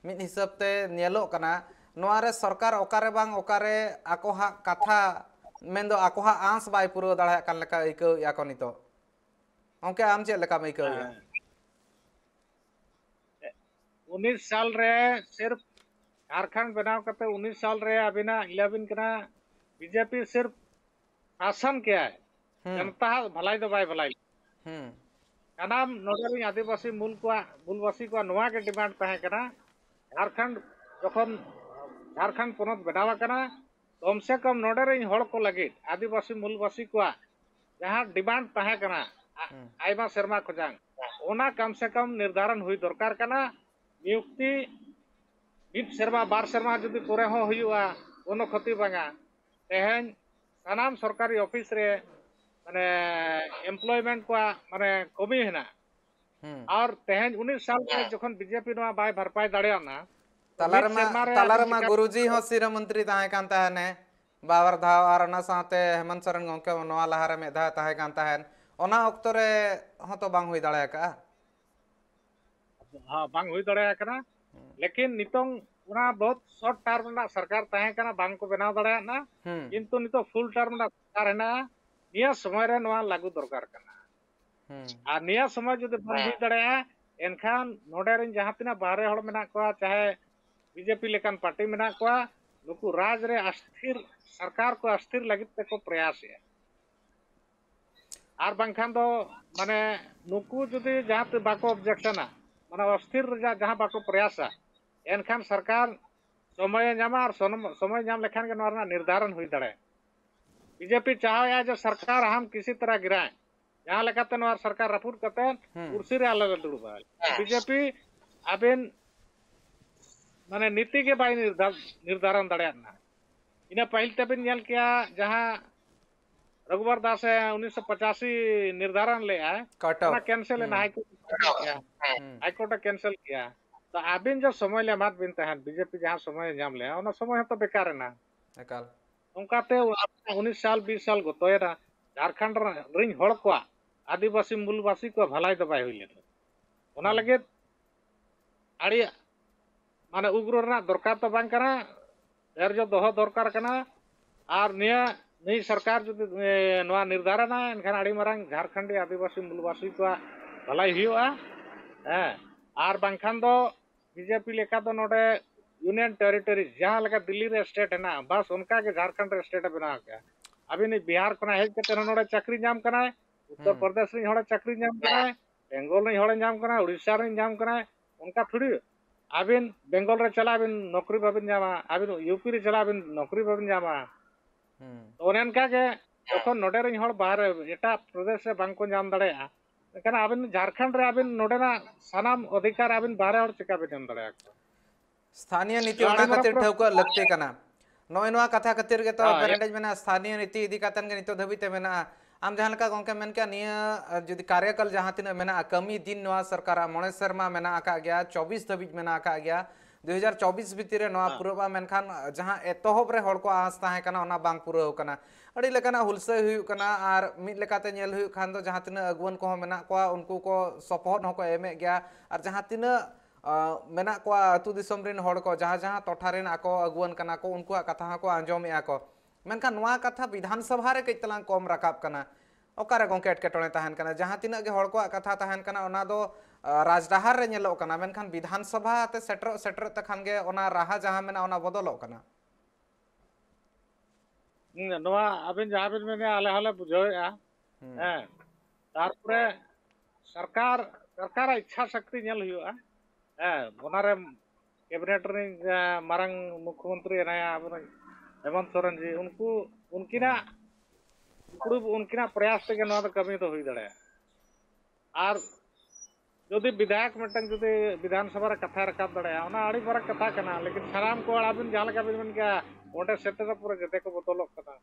मिद हिसाब ते नेलो कना नवा रे सरकार ओकारे बांग ओकारे आको हा कथा मेंदो आको हा आंस बाय पुरो दाड़े कान लेका इको या को नितो ओके आम चे लेका इको 19 साल रे सिर्फ झारखंड बनाव करते 19 साल रे अबिना 11 कना बीजेपी सिर्फ शासन किया है जनता भलाई दो बाय भलाई कनाम नोडरी आदिवासी मूलवासी को नवा के डिमांड ताहे कना झारखंड जखन झारखंड पोनत बनावा कना कम से कम नोडरी हड़ को लगे आदिवासी मूलवासी को जहां डिमांड ताहे कना आइमा शर्मा खोजांग ओना कम से कम निर्धारण हुई दरकार कना नियुक्ति मिद शर्मा बार शर्मा जुदी पुरे हो हुआ कोनो खति बांगा तेहन सानाम सरकारी ऑफिस रे माने एम्प्लॉयमेंट को माने कमी है ना और तेहन 19 साल में जखन बीजेपी नवा बाय भरपाई दाड़ेना तालारमा गुरुजी हो सिरा मंत्री ताहे कान ताहने बावर धाव आर ना साथे हेमंत सरन गोंके नवा लहारे मेधा ताहे कान ताहन ओना ऑक्तो रे हो तो बांग हुई दाड़े का हां बांग हुई दाड़े कना लेकिन नितोंग उना बहुत शॉर्ट टर्म ना सरकार ताहे कना बांग को बनाव दाड़े ना किंतु नितो फुल टर्म ना सरकार है ना निया समय रे नवा लागू दरकार कना आ निया समय जदि बंद हुई दाड़े एनखान नोडे रे जहां तिना बाहरे हड़ मेना को चाहे बीजेपी लेकान पार्टी मेना को नुकु राज रे अस्थिर सरकार को अस्थिर लगित ते को प्रयास है आर बांखान दो माने नुकु जदि जहां ते बाको ऑब्जेक्शना माने अस्थिर जहां बाको प्रयासा एनखान सरकार समय नामा और समय नाम लेखान के नोरना निर्धारण हुई दड़े बीजेपी चाहे जो सरकार हम किसी तरह गिराए जहां लेकाते नोर सरकार रफूर करते कुर्सी रे अलग दुड़बा बीजेपी अबिन माने नीति के बाय निर्धारण दड़े ना इना पहल तबिन नेल किया जहां रघुवर दास 1985 निर्धारण ले आए कैंसिल है हाईकोर्ट कैंसिल किया तो आबिन जो समय ले एमाद बिन तहन बीजेपी जहां समय नाम ले ओना समय तो बेकार ना एकाल उनकाते 19 साल 20 साल गतोयरा झारखंड रिन हड़ को आदिवासी मूलवासी को भलाई तो बाय हुई ओना लगे आड़ी माने उग्र ना दरकार तो बांग कना धैर्य दोह दरकार कना और निया नई सरकार जो नवा निर्धारण है इनखान आड़ी मारंग झारखंडी आदिवासी मूलवासी को भलाई हुआ है और बांखान दो बीजेपी लेका तो नोडे यूनियन टेरिटरी जहां लगा दिल्ली रे स्टेट है ना बस उनका के झारखंड रे स्टेट बना गया अभी नहीं बिहार को हेज के नोडे चाकरी नाम कना उत्तर प्रदेश रे होड़े चाकरी नाम कना बेंगल रे होड़े नाम कना उड़ीसा रे नाम कना उनका थोड़ी आबिन बेंगल रे चला आबिन नौकरी बाबिन जामा आबिन यूपी रे चला आबिन नौकरी बाबिन जामा तो उनका के तखन नोडे रे होड़ बाहर एटा प्रदेश से बांको नाम दड़ेया लेकिन आबिन झारखंड रे आबिन नोडेना सानाम अधिकार आबिन बाहर और चिका बेन दड़ेया स्थानीय नीति ओना खातिर ठौका लगते कना नय नोआ कथा खातिर के तो पेरेंडेज मेना स्थानीय नीति इदी कातन के नितो धबिते मेना आम जहां लका गोंके मेन के निया जुदी कार्यकाल जहां तिना मेना कमी दिन नोआ सरकार मोणे शर्मा मेना आका गया 24 धबिज मेना आका गया 2024 भितर नोआ पुरबा मेनखान जहां एतोहब रे हड़ को आस ताहे कना ओना बांग पुरा होकना अड़ी लेकाना हुलसै हुयु कना आर मिद लेकाते नेल हुयु खान दो जहां तिना अगुवन को मेना को उनको को सपोर्ट हको एमे गया और जहां तिना मेना को अतु दिसम रिन हड़ को जहां जहां टोठा रिन आको अगुवन कना को उनको कथा को आंजोम या को मेनखान नोआ कथा विधानसभा रे कइतलांग कम राकाब कना ओकारे गोंके एटकेटोणे ताहन कना जहां तिना गे हड़ को कथा ताहन कना ओना दो राजडाहार रे नेलो कना मेनखान विधानसभा ते सेटर तखान गे ओना राहा जहां मेना ओना बदलो कना नोआ अबिन जहां बिन में आले हाले बुझोया हैं तारपरे सरकार इच्छा शक्ति नेल हुआ ओनारे कैबिनेट रे मारंग मुख्यमंत्री नाया हेमंत सोरेन जी उनकिना प्रयास से नोआ कमी तो हुई दड़े और जदि विधायक मिटन जदि विधानसभा रे कथा रखाब दड़े ओना आड़ी बड़ा कथा कना लेकिन साराम को आबिन जहां लगा बिन के ओंडे सेटर पूरा जते को बदलो कना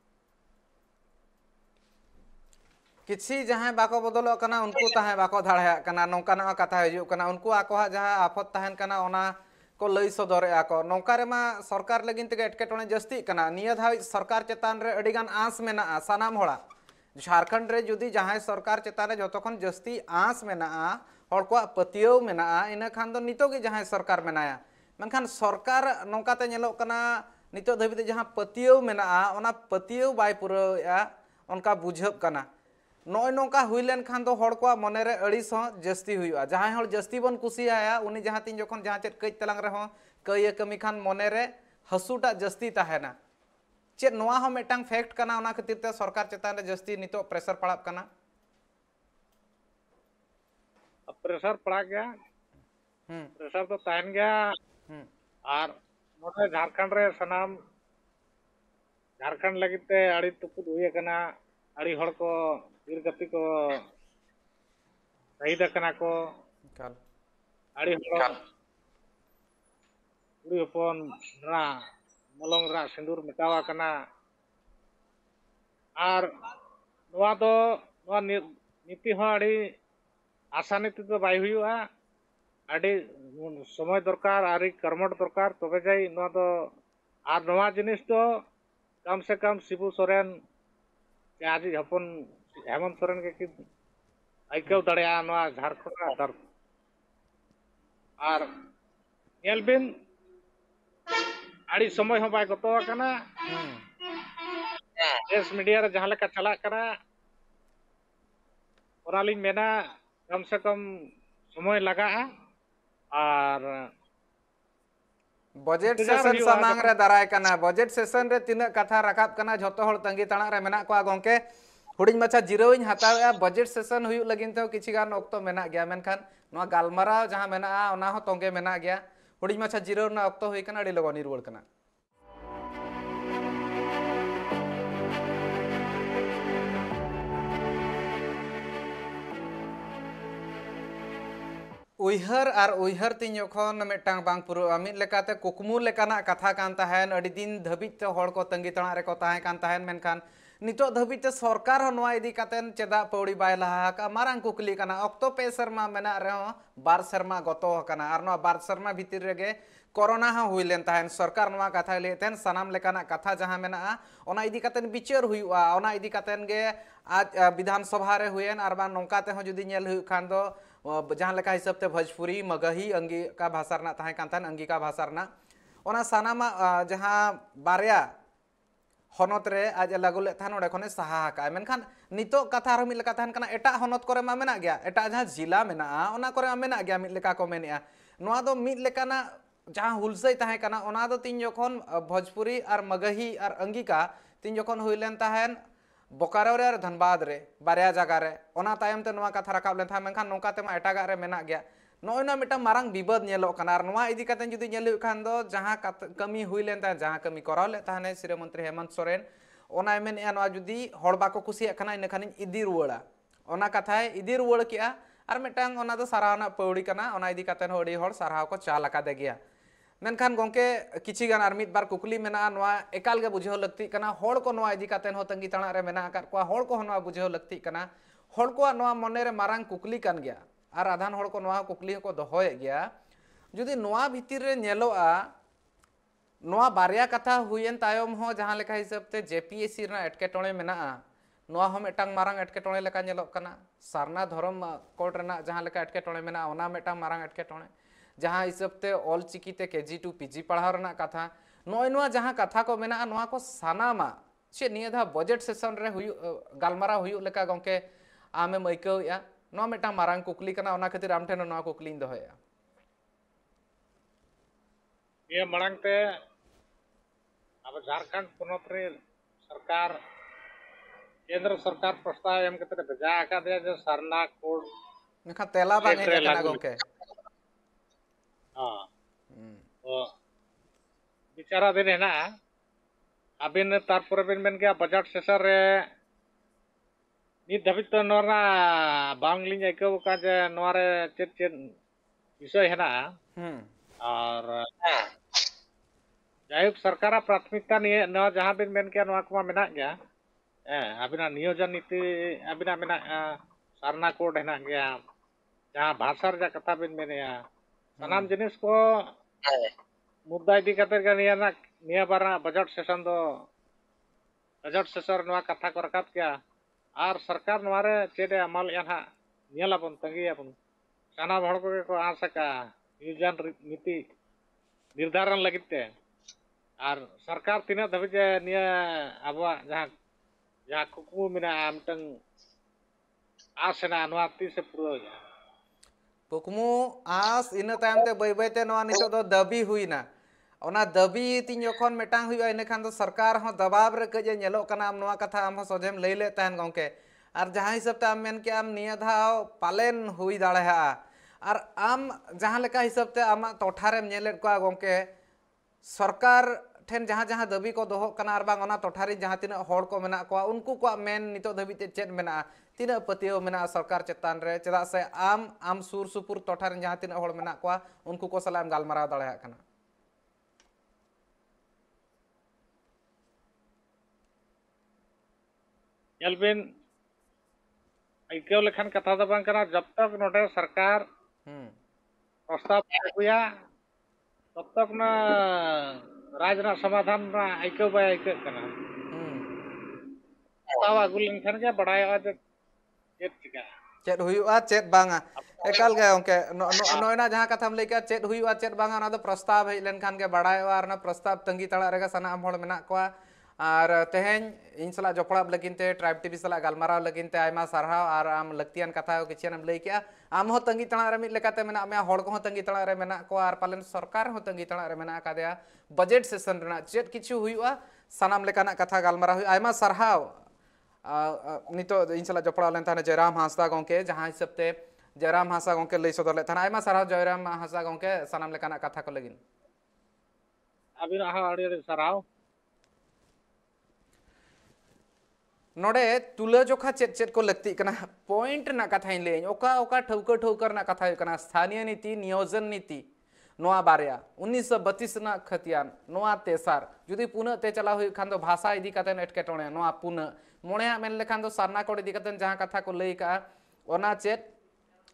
किछि जहां बाको बदलो कना उनको ताहे बाको धाड़या कना नौकाना कथा हिजु कना उनको आको जहां आफत ताहन कना ओना को लई सदरे आको नौका रे मा सरकार लगिन ते एटकेटोणे जस्ती कना निया धाव सरकार चेतान रे अडिगान आस मेना सानाम होड़ा झारखंड रे जुदी जहां सरकार चेतान रे जतखन जस्ती आस मेना हड़ को पतियो मेना इना खान दो नितो के जहां सरकार मेनाया मेनखान सरकार नौकाते नेलो कना नितो धबिते जहां पतियो मेना ओना पतियो बाय पुराया उनका बुझब कना नय नौका हुई लेन खान दो हड़ को मने रे अड़िस जस्ती हुआ जहां हड़ जस्ती बन कुसिया उनी जहां तीन जखन जहां चेत कई तलांग रे कई कमी खान मने रे हसुटा जस्ती ताहेना चेत नोआ हो मेटांग फैक्ट कना ओना खातिर ते सरकार चेतान रे जस्ती नितो प्रेशर पड़ाब कना प्रेशर पड़ा गया प्रेशर तो ताहन गया और नोटे झारखंड रे सनाम झारखंड लगिते आड़ी तुपुद हुए कना आड़ी हड़ को वीर गति को शहीद कना को आड़ी हड़ कुड़ी हपन रा मलंग रा सिंदूर मिटावा कना और नोआ दो नोआ नीति हो आड़ी आशा नीति तो बाय हुआ आड़ी समय दरकार आरी कर्मठ दरकार तबे जाई नोआ दो आर नोआ जिनिस तो कम से कम शिबू सोरेन आज हपन हेमंत सोरेन के आइकव दड़िया नोआ झारखंड दर और नेलबिन आड़ी समय हो बाय गतो कना देश मीडिया रे जहां लेका चला कना ओरालिन मेना कम से कम समय लगा और बजट सेशन समांग रे दाराय कना बजट सेशन रे तीना कथा रखाब कना झतो हड़ तंगी ताणा रे मेना को गोंके हुडिन मछा जिरोइñ हतावा बजट सेशन हुयु लगिन तो किछि गान ऑक्तो मेना गया मेनखान नोआ गालमाराव जहां मेना ओना हो तंगे मेना गया हुडिन मछा जिरो ना ऑक्तो हुई कना अडी लगो निरुवड़ कना उइहर और उइहर तीन जखन मेटांग बांग पुरो मिद लेकाते कुकमु लेकाना कथा कान ताहेन अडी दिन धबित ते हड़ को तंगी ताणा रे को ताहे कान ताहेन मेनखान नितो धबिते सरकार हो नवा इदी कातेन चेदा पौड़ी बाय लहा का मारांग कुकली कना अक्तो पे शर्मा मेना रहो बार शर्मा गतो कना आर नवा बार शर्मा भीतर रेगे कोरोना हा हुइलेन ताहेन सरकार नवा कथा लेतेन सनाम लेकाना कथा जहां मेना ओना इदी कातेन बिचार हुइआ ओना इदी कातेन गे आज विधानसभा रे हुएन आर बा नोंका ते हो जुदी नेल हुइ खान दो जहां लेका हिसाब ते भोजपुरी मगही अंगी का भाषा रना ताहे कांतन अंगी का भाषा रना ओना सानामा जहां बारया हनत रे आज लागू ले थान ओडे खने सहा का मेनखान नितो कथा रो मिल लेका थान कना एटा हनत करे मा मेना गया एटा जहां जिला मेना ओना करे मा मेना गया मिल लेका को मेनेआ नोआ दो मिल लेकाना जहां हुलसई ताहे कना ओना दो तीन जखन भोजपुरी और मगही और अंगिका तीन जखन हुइलेन ताहेन बोकारो रे और धनबाद रे बारया जगह रे ओना तायम ते नोआ कथा राकाब लेन था मेनखान नोंका ते मा एटागा रे मेना गया नोय ना मिटा मारंग विवाद नेलो कना और नोआ इदी काते जुदी नेल खान दो जहां कमी हुइलेन ता जहां कमी कराव ले ताहने श्री मंत्री हेमंत सोरेन ओना मेन ए नोआ जुदी हड़ बाको कुसिया खाना इनखान इदी रुवाड़ा ओना कथाय इदी रुवाड़ किया और मिटांग ओना दो सारावना पौड़ी कना ओना इदी काते होड़ी हड़ साराव को चाल आकादे गया मेनखान गोंके किछि गान आर मिद बार कुकली मेना नोआ एकाल गे बुझाव लगती कना हड़ को नोआ इदी काते हो तंगी ताणा रे मेना आकार को हड़ को नोआ बुझाव लगती कना हड़ को नोआ मने रे मारांग कुकली कान गया और आधान हड़ को नोआ कुकली को दोहोय गया जुदी नोआ भीतिर रे नेलोआ नोआ बारया कथा हुयेन तायम हो जहां लेका हिसाब ते जेपीएससी रा एटकेटोणे मेना नोआ हम एटांग मारांग एटकेटोणे लेका नेलोक कना सारना धर्म कोड रना जहां लेका एटकेटोणे मेना ओना मेटांग मारांग एटकेटोणे जहां हिसाब ते ऑल चिकीते केजी टू पीजी पढ़ाव रना कथा नोय नोआ जहां कथा को मेना नोआ को सानामा चे निया धा बजट सेशन रे हुयु गालमारा हुयु लेका गोंके आमे मैकौया नोआ मेटा मारांग कुकली कना ओना खातिर आम ठेन नोआ कुकली दोहया ये मड़ांग ते अब झारखंड पोनत रे सरकार केंद्र सरकार प्रस्ताव एम कते भेजा आका दे जे सरना कोड नखा तेला बांगे कना गोंके हां तो बिचारा दिन है ना अबिन तारपुर बिन मेन गया बजट सेशन रे नित धाबित तो नोरा बांगलिंग आइको का जे नोरे चेत चेत विषय है ना और जायुक सरकार प्राथमिकता निये न जहां बिन मेन के नोआ को मेना गया अबिना नियोजन नीति अबिना मेना सारना कोड है ना गया जहां भाषा रे कथा बिन मेनेया सनाम जिनिस को मुद्दा इदी कते का निया बारा बजट सेशन नोआ कथा को रकाब किया और सरकार नोआरे चेदे अमल याना नियलाबन तंगियाबन सनाम हड़ को आसका नियोजन नीति निर्धारण लगिते और सरकार तीना धबे जे निया अबवा जहां कुकु मिना आमटंग आसना नोआ ती से पूरा पुकमु आस इन तायम ते बै बै ते नोआ नितो दो दबी हुइना ओना दबी तीन जखन मेटांग हुइआ इन खान दो सरकार हो दबाव रे कजे नेलो कना आम नोआ कथा आम हो सोझेम लई ले ताहन गोंके और जहां हिसाब ते आम मेन के आम निया धाव पालेन हुई दाड़ेहा और आम जहां लेका हिसाब ते आमा टोठा रे नेलेट को गोंके सरकार ठेन जहां जहां दबी को दोहो कना और बांग ओना टोठारी जहां तिना हड़ को मेना को उनको को मेन नितो दबी ते चेत मेना तीना पतियो मेना सरकार चेतान रे चेदा से आम सुर सुपुर टोठारी जहां तिना हड़ मेना को उनको को सलाम गालमाराव दाड़ेहा कना यलबिन आइको लेखन कथा दो बांग कना जब तक नोटे सरकार प्रस्ताव हुआ तब तक ना राजना समाधान ना आइको बाय आइको कना प्रस्ताव आगु लेखन के बड़ाय चेत चिका चेत हुआ चेत बांगा एकाल गे ओके नोयना जहां कथाम लेके चेत हुआ चेत बांगा ना दो प्रस्ताव हे लेन खान के बड़ाय और ना प्रस्ताव तंगी तड़ा रेगा सनाम हड़ मेना को और तेहें इन सला जपड़ाब लगिनते ट्राइब टीवी सला गालमाराव लगिनते आयमा सारहाव और आम लक्तियान कथा किछन लई के आम हो तंगी तड़ा रे मिद लेकाते मेना मे हड़ को तंगी तड़ा रे मेना को और पालन सरकार हो तंगी तड़ा रे मेना कादया बजट सेशन रेना चेत किछु हुआ सनाम लेकाना कथा गालमाराव आयमा सारहाव नितो इन सला जपड़ाव लेन थाने जयराम हांसदा गोंके जहां हिसाब ते जयराम हांसा गोंके लई सदर ले थाना आयमा सारहाव जयराम हांसदा गोंके सनाम लेकाना कथा को लगिन अबिन आहा अड़ी साराव नोडे तुला जोखा चेत चेत को लगती कना पॉइंट ना कथा इन ले ओका ओका ठौकर ठौकर ना कथा कना स्थानीय नीति नियोजन नीति नोआ बारया 1932 ना खतियान नोआ तेसार जुदी पुना ते चला हुई खान दो भाषा इदी काते एटकेटोणे नोआ पुना मोड़े मेन लेखान दो सारना कोड इदी कतेन जहां कथा को लई का ओना चेत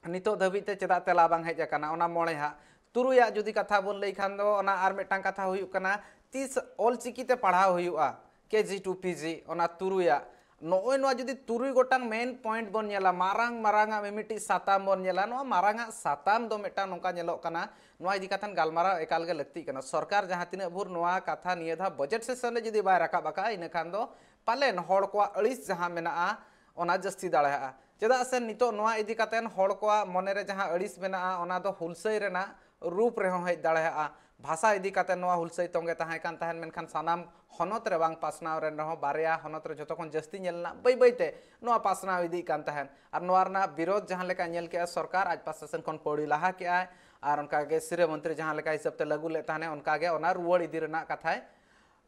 नितो धबिते चेदा तेला बांग हेज आकाना ओना मोड़े हा तुरुया जुदी कथा बोन लई खान दो ओना आर मेटांग कथा हुयुक कना तीस ऑलचिकीते पढ़ाव हुयुआ केजी टू पीजी ओना तुरुया नोय नोआ जुदी तुरुई गोटांग मेन पॉइंट बोन नेला मारांग मारांगा मिमिटी साताम बोन नेला नोआ मारांगा साताम दो मेटांग नोका नेलोक कना नोआ इदी कथान गालमारा एकाल गे लगती कना सरकार जहां तिना भुर नोआ कथा निये धा बजट सेशन जुदी बाय राकाब आका इने खान दो पालेन होड़ को अड़िस जहां मेना ओना जस्ती दाड़ा चेदा से नितो नोआ इदी कतेन होड़ को मने रे जहां अड़िस मेना ओना दो हुलसई रेना रूप रे हेज दाड़ा भाषा इदी कतेन नोआ हुलसई तोंगे ताहें कान ताहेन मेनखान सानाम हनत रे बांग पासनाव रे रहो बारिया हनत रे जतो खन जस्ती नेलना बै बैते नोआ पासनाव इदी कान ताहेन आर नोआ रना विरोध जहां लेका नेल के सरकार आज प्रशासन खन पौड़ी लाहा के आय आर उनका के सिरे मंत्री जहां लेका हिसाब ते लागू ले ताने उनका के ओना रुवड़ इदी रेना कथाय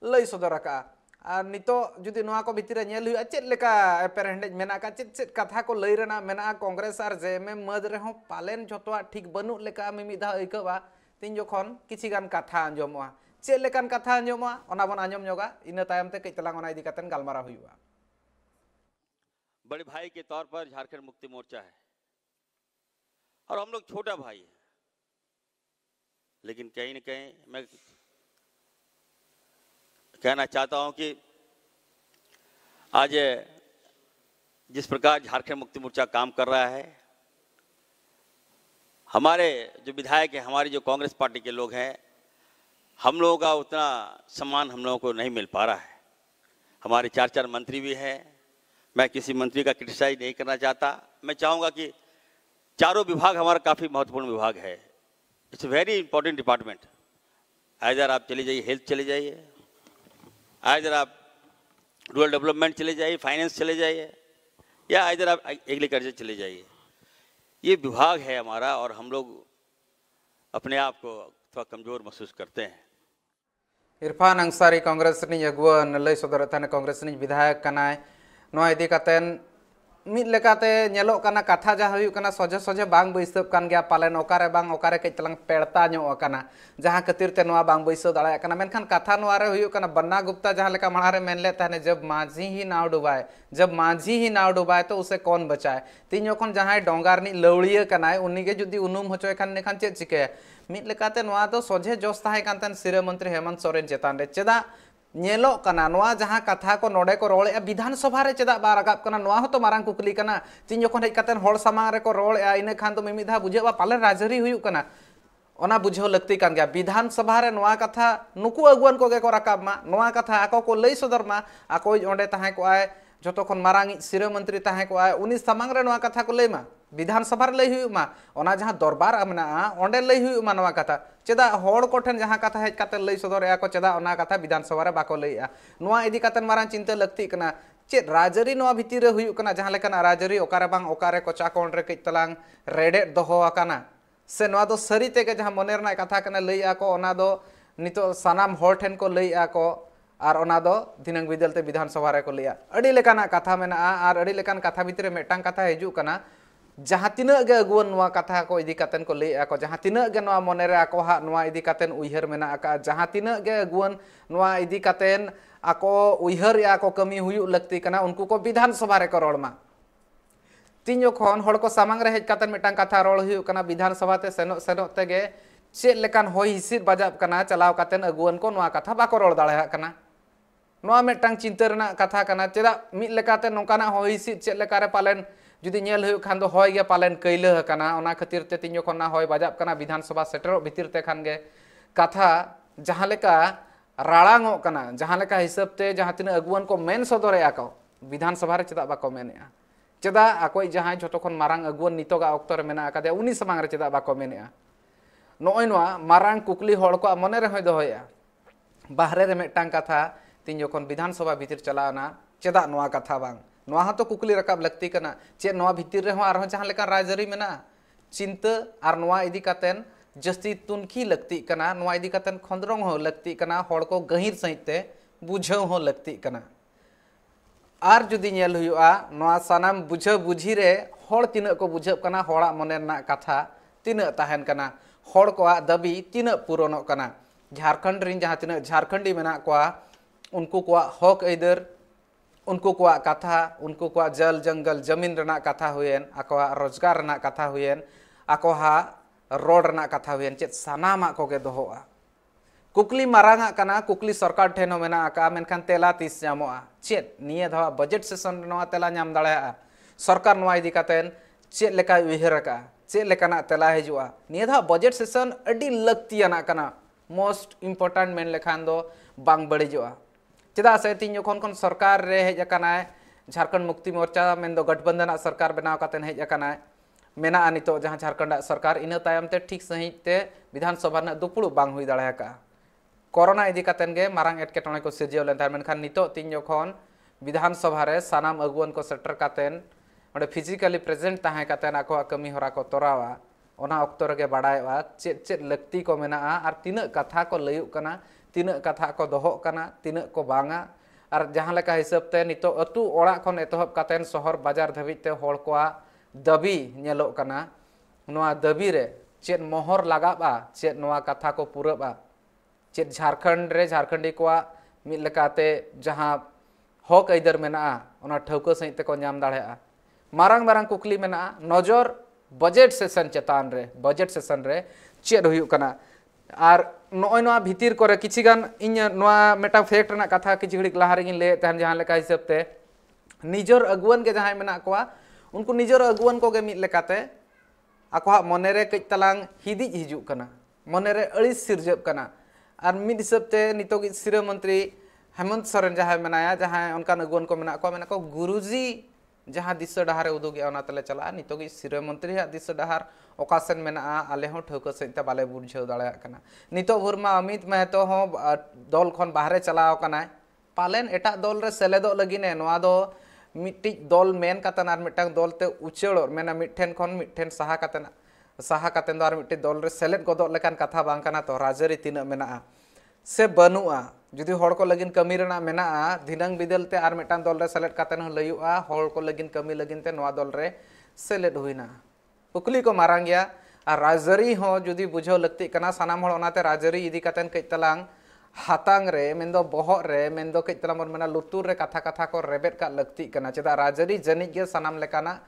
लई सदर का आर नितो जुदी नोआ को भितर नेल हुआ चेद लेका एपेरेंडेज मेना का चेद चेद कथा को लई रेना मेना कांग्रेस आर जेएमएम मद रे हो पालेन जतोआ ठीक बनु लेका मिमिदा अइकबा तीन जखन किछि गान कथा आंजमवा चेद लेकान कथा आंजमवा ओना बन आंजम जोगा इना तायम ते कइतलांग ओना इदी कतन गालमारा हुआ। बड़े भाई के तौर पर झारखंड मुक्ति मोर्चा है और हम लोग छोटा भाई है, लेकिन कहीं न कहीं मैं कहना चाहता हूं कि आज जिस प्रकार झारखंड मुक्ति मोर्चा काम कर रहा है, हमारे जो विधायक हैं, हमारी जो कांग्रेस पार्टी के लोग हैं, हम लोगों का उतना सम्मान हम लोगों को नहीं मिल पा रहा है। हमारे 4 मंत्री भी हैं, मैं किसी मंत्री का क्रिटिसाइज नहीं करना चाहता। मैं चाहूँगा कि चारों विभाग हमारा काफ़ी महत्वपूर्ण विभाग है। It's a very important department. इधर आप चले जाइए, हेल्थ चले जाइए, इधर आप रूरल डेवलपमेंट चले जाइए, फाइनेंस चले जाइए, या इधर आप एग्रीकल्चर चले जाइए। ये विभाग है हमारा और हम लोग अपने आप को थोड़ा कमज़ोर महसूस करते हैं। इरफान अंसारी कांग्रेस नि अगुवन लई सदर थाने कांग्रेस नि विधायक कनाय नोआ इदी कतेन मिद लेकाते नेलोक कना कथा जा हुयुक कना सोजे सोजे बांग बैसब कान गया पालेन ओकारे बांग ओकारे कई तलांग पेड़ता नो कना जहां खातिर ते नोआ बांग बैसब दाड़ा कना मेनखान कथा नोआ रे हुयुक कना बन्ना गुप्ता जहां लेका मारे मेनले ताने जब माझी ही नाव डुबाए, जब माझी ही नाव डुबाए तो उसे कौन बचाए। तीन जखन जहां डोंगार नि लौड़िया कनाय उन्नी के जुदी उनुम होचोय खान नेखान चेद चिके मिद लेकाते नोआ दो सोजे जोस ताहे कान तान सिरे मंत्री हेमंत सोरेन चेतान रे चेदा नेलो कना नोआ जहां कथा को नोडे को रोले विधानसभा रे चेदा बा राकाब कना नोआ हो तो मारांग कुकली कना तीन जखन हेज कातेन होड़ सामांग रे को रोले इने खान तो मिमिधा बुझेबा पाले राजरी हुयुक कना ओना बुझेव लगती कान गया। विधानसभा रे नोआ कथा नुकु अगुवन को गे को राकाब मा नोआ कथा आको को लई सदर मा आको ओंडे ताहे को आय जतो खन मारांग सिरे मंत्री ताहे को आय उनी सामांग रे नोआ कथा को लई मा विधानसभा रे लई हुयुक मा ओना जहां दरबार मेना ओंडे लई हुयुक मा नोआ कथा चेदा होड़ को ठेन जहां कथा हेज काते लई सदर को चेदा ओना कथा विधानसभा रे बाको लईआ नोआ इदी काते मारांग चिंता लगती कना चेद राजरी नोआ भितिर रे हुयुक कना जहां लेकना राजरी ओकारे बांग ओकारे को चाकोन रे कई तलांग रेडे दोहो आकाना से नोआ दो सरी तेगे जहां मने रना कथा कना लईआ को ओना दो नितो सानाम होड़ ठेन को लईआ को आर ओना दो दिनंग बिदलते विधानसभा रे को लईआ अडी लेकाना कथा मेना आर अडी लेकान कथा भितर मेटांग कथा हिजुक कना जहां तिना गे अगुवन नोआ कथा को इदी कातेन को लईआ को जहां तिना गे नोआ मने रे आको हा नोआ इदी कातेन उइहर मेना आका जहां तिना गे अगुवन नोआ इदी कातेन आको उइहर या को कमी हुयुक लगती कना उनको को विधानसभा रे को रोड़मा तीन जखन होड़ को सामांग रे हेज कातेन मेटांग कथा रोड़ हुयुक कना विधानसभा ते सेनो सेनो तेगे चेद लेकान होय हिसिर बाजाब कना चलाव कातेन अगुवन को नोआ कथा बाको रोड़ दाड़ा कना नोआ मेटांग चिंता रेना कथा कना चेदा मिद लेकाते नोकाना होय हिसिर चेद लेकारे पालेन जुदी नेल हुयुक खान दो होय गे पालेन कैला कना ओना खातिर ते तीन जखन ना होय बाजाब कना विधानसभा सेटरो भितिर ते खान गे कथा जहां लेका राड़ांगो कना जहां लेका हिसाब ते जहां तिना अगुवन को मेन सदरे आको विधानसभा रे चेदा बाको मेनेआ चेदा आकोय जहां जतो खन मारांग अगुवन नितोगा ऑक्तो रे मेना आकादे उनी समांग रे चेदा बाको मेनेआ नोय नोआ मारांग कुकली होड़ को मने रे होय दोहोया बाहरे रे मेटांग कथा तीन जखन विधानसभा भितिर चलाना चेदा नोआ कथा बांग नोआ तो कुकली रकाब लगती कना चे नोआ भितिर रे हो आर जहां लेका राजरी मेना चिंता आर नोआ इदी कातेन जस्ती तुनखी लगती कना नोआ इदी कातेन खंद्रंग हो लगती कना होड़ को गहिर सहिते बुझाव हो लगती कना आर जुदी नेल हुयुआ नोआ सानाम बुझाव बुझी रे होड़ तिना को बुझाव कना होड़ा मने ना कथा तिना ताहेन कना होड़ को दाबी तिना पूरणो कना झारखंड रिन जहां तिना झारखंडी मेना को उनको को हक ऐदर उनको को कथा उनको को जल जंगल जमीन रना कथा हुएन आको रोजगार रना कथा हुएन आको रोड रना कथा हुएन चेत सानामा को के दोहोआ कुकली मारांगा कना कुकली सरकार ठेन हो मेना आका मेनखान तेला तीस नामोआ चेत निये धवा बजट सेशन नवा तेला नाम दाड़ेया सरकार नवा इदी कातेन चेत लेका उयहर का चेत लेकाना तेला हिजुआ निये धवा बजट सेशन अडी लक्तियाना कना मोस्ट इम्पोर्टेंट मेन लेखान दो बांग बड़ीजुआ चेदा से तीन जोखन खन सरकार रे हेज अकानाय झारखंड मुक्ति मोर्चा मेन दो गठबंधन सरकार बनाव कातेन हेज अकानाय मेना नितो जहां झारखंड सरकार इना तायम ते ठीक सही ते विधानसभा ना दुपुड़ बांग हुई दाड़े का कोरोना इदी कातेन गे मारांग एटकेटोने को सिरजेव लेन तार मेनखान नितो तीन जोखन विधानसभा रे सानाम अगुवन को सेटर कातेन ओडे फिजिकली प्रेजेंट ताहे कातेन आको कमी होरा को तोरावा ओना ऑक्टो रगे बाडायवा चेत चेत लक्ति को मेना आर तीन कथा को लयुक कना तीन कथा को दोहो कना तीन को बांगा और जहां लेका हिसाब ते नितो अतु ओड़ा खन एतहब कातेन शहर बाजार धबित ते होड़ को दाबी नेलो कना नोआ दाबी रे चेत मोहर लगाबा चेत नोआ कथा को पूरबा चेत झारखंड रे झारखंडी को मिद लेकाते जहां हक आइदर मेना ओना ठौका सही ते को नाम दाड़ेया मारांग मारांग कुकली मेना नजर बजट सेशन चेतान रे बजट सेशन रे चेत हुयु कना और नॉय नोआ भीतर करे किछि गान इन नोआ मेटा फैक्ट रना कथा किछि घड़ी लहारे गिन ले तहन जहां लेका हिसाब ते निजर अगुवन के जहां मेना कोआ उनको निजर अगुवन को गे मिद लेकाते आको मने रे कई तलांग हिदी हिजु कना मने रे अड़िस सिरजब कना और मिद हिसाब ते नितो गी सिरा मंत्री हेमंत सोरेन जहां मेनाया जहां उनका अगुवन को मेना को गुरुजी जहां दिशा डहारे उदुग ओना तले चला नितो गी सिरा मंत्री दिशा डहार ओकासन मेना आले हो ठौका सहित बाले बुझाव दाड़ा कना नितो भुरमा अमित महतो हो दल खन बाहरे चलाव कना पालेन एटा दल रे सेलेदो लगिने नोआ दो मिट्टी दल मेन कातन आर मिटटांग दल ते उचेड़ मेना मिठेन खन मिठेन सहा कातेन दो आर मिट्टी दल रे सेलेद गदो लेकान कथा बांग कना तो राजरी तीन मेना से बनुआ जुदी होड़ को लगिन कमी रना मेना धिनंग बिदलते आर मिटटांग दल रे सेलेद कातेन हो लयुआ होड़ को लगिन कमी लगिन ते नोआ दल रे सेलेद हुइना कुकली को मारांग गया और राजरी हो जुदी बुझाव लगती कना सानाम होड़ ओनाते राजरी इदी कातेन कई तलांग हातांग रे मेंदो बोहर रे मेंदो कई तलांग मन मेना लुतुर रे कथा कथा को रेबेट का लगती कना चेदा राजरी जनिक गे सानाम लेकाना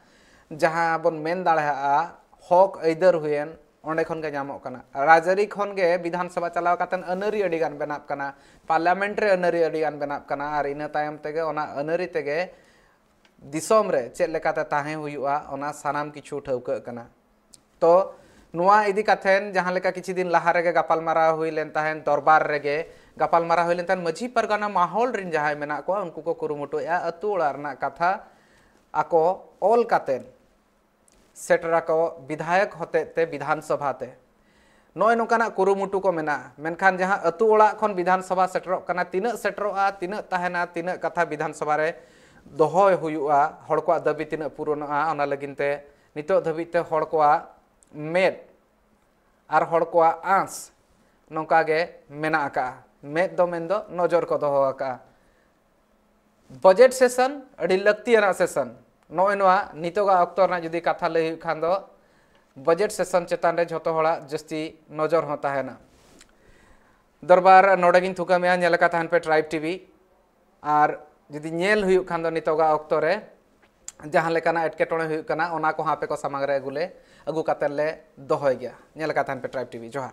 जहां बन मेन दाड़ेया हक आइदर हुएन ओंडे खन गे नामो कना राजरी खन गे विधानसभा चलाव कातेन अनरी अडी गान बनाब कना पार्लियामेंट रे अनरी अडी गान बनाब कना और इना तायम तेगे ओना अनरी तेगे दिसोम रे चेत लेकाते ताहे हुयुआ ओना सानाम किछु ठौका कना तो नुआ इदी काथेन जहां लेका किछि दिन लहा रेगे गपाल मारा हुई लेन ताहेन दरबार रेगे गपाल मारा हुई लेन ताहेन मझी परगना माहौल रिन जहां मेना को उनको को कुरुमुटुया अतु ओड़ा रना कथा आको ऑल कातेन सेटरा को विधायक होते ते विधानसभा ते नॉय नोकाना कुरुमुटु को मेना मेनखान जहां अतु ओड़ा खन विधानसभा सेटरो कना तीना सेटरोआ तीना ताहेना तीना कथा विधानसभा रे दोहोय हुयुआ होड़ को दाबी तीना पुरोनआ ओना लगिनते नितो धबिते होड़ को मेद और होड़ को आंस नोका गे मेना का मेद दो मेंदो नजर को दोहो का बजट सेशन अड़ी लक्तियाना सेशन नॉय नोआ नितोगा अक्तो ना जुदी कथा लई खान दो बजट सेशन चेतान रे झोतो होड़ा जस्ती नजर हो ताहेना दरबार नोडेगिन थुका मेया नेल का ताहन पे ट्राइब टीवी और जुदी नेल हुयु खान दो नितोगा अक्तो रे जहां लेकाना एटकेटोणे हुयु कना ओना को हापे को सामांग रे अगु कातेन ले दोहोय गया नेल का ताहन पे ट्राइब टीवी जोहार।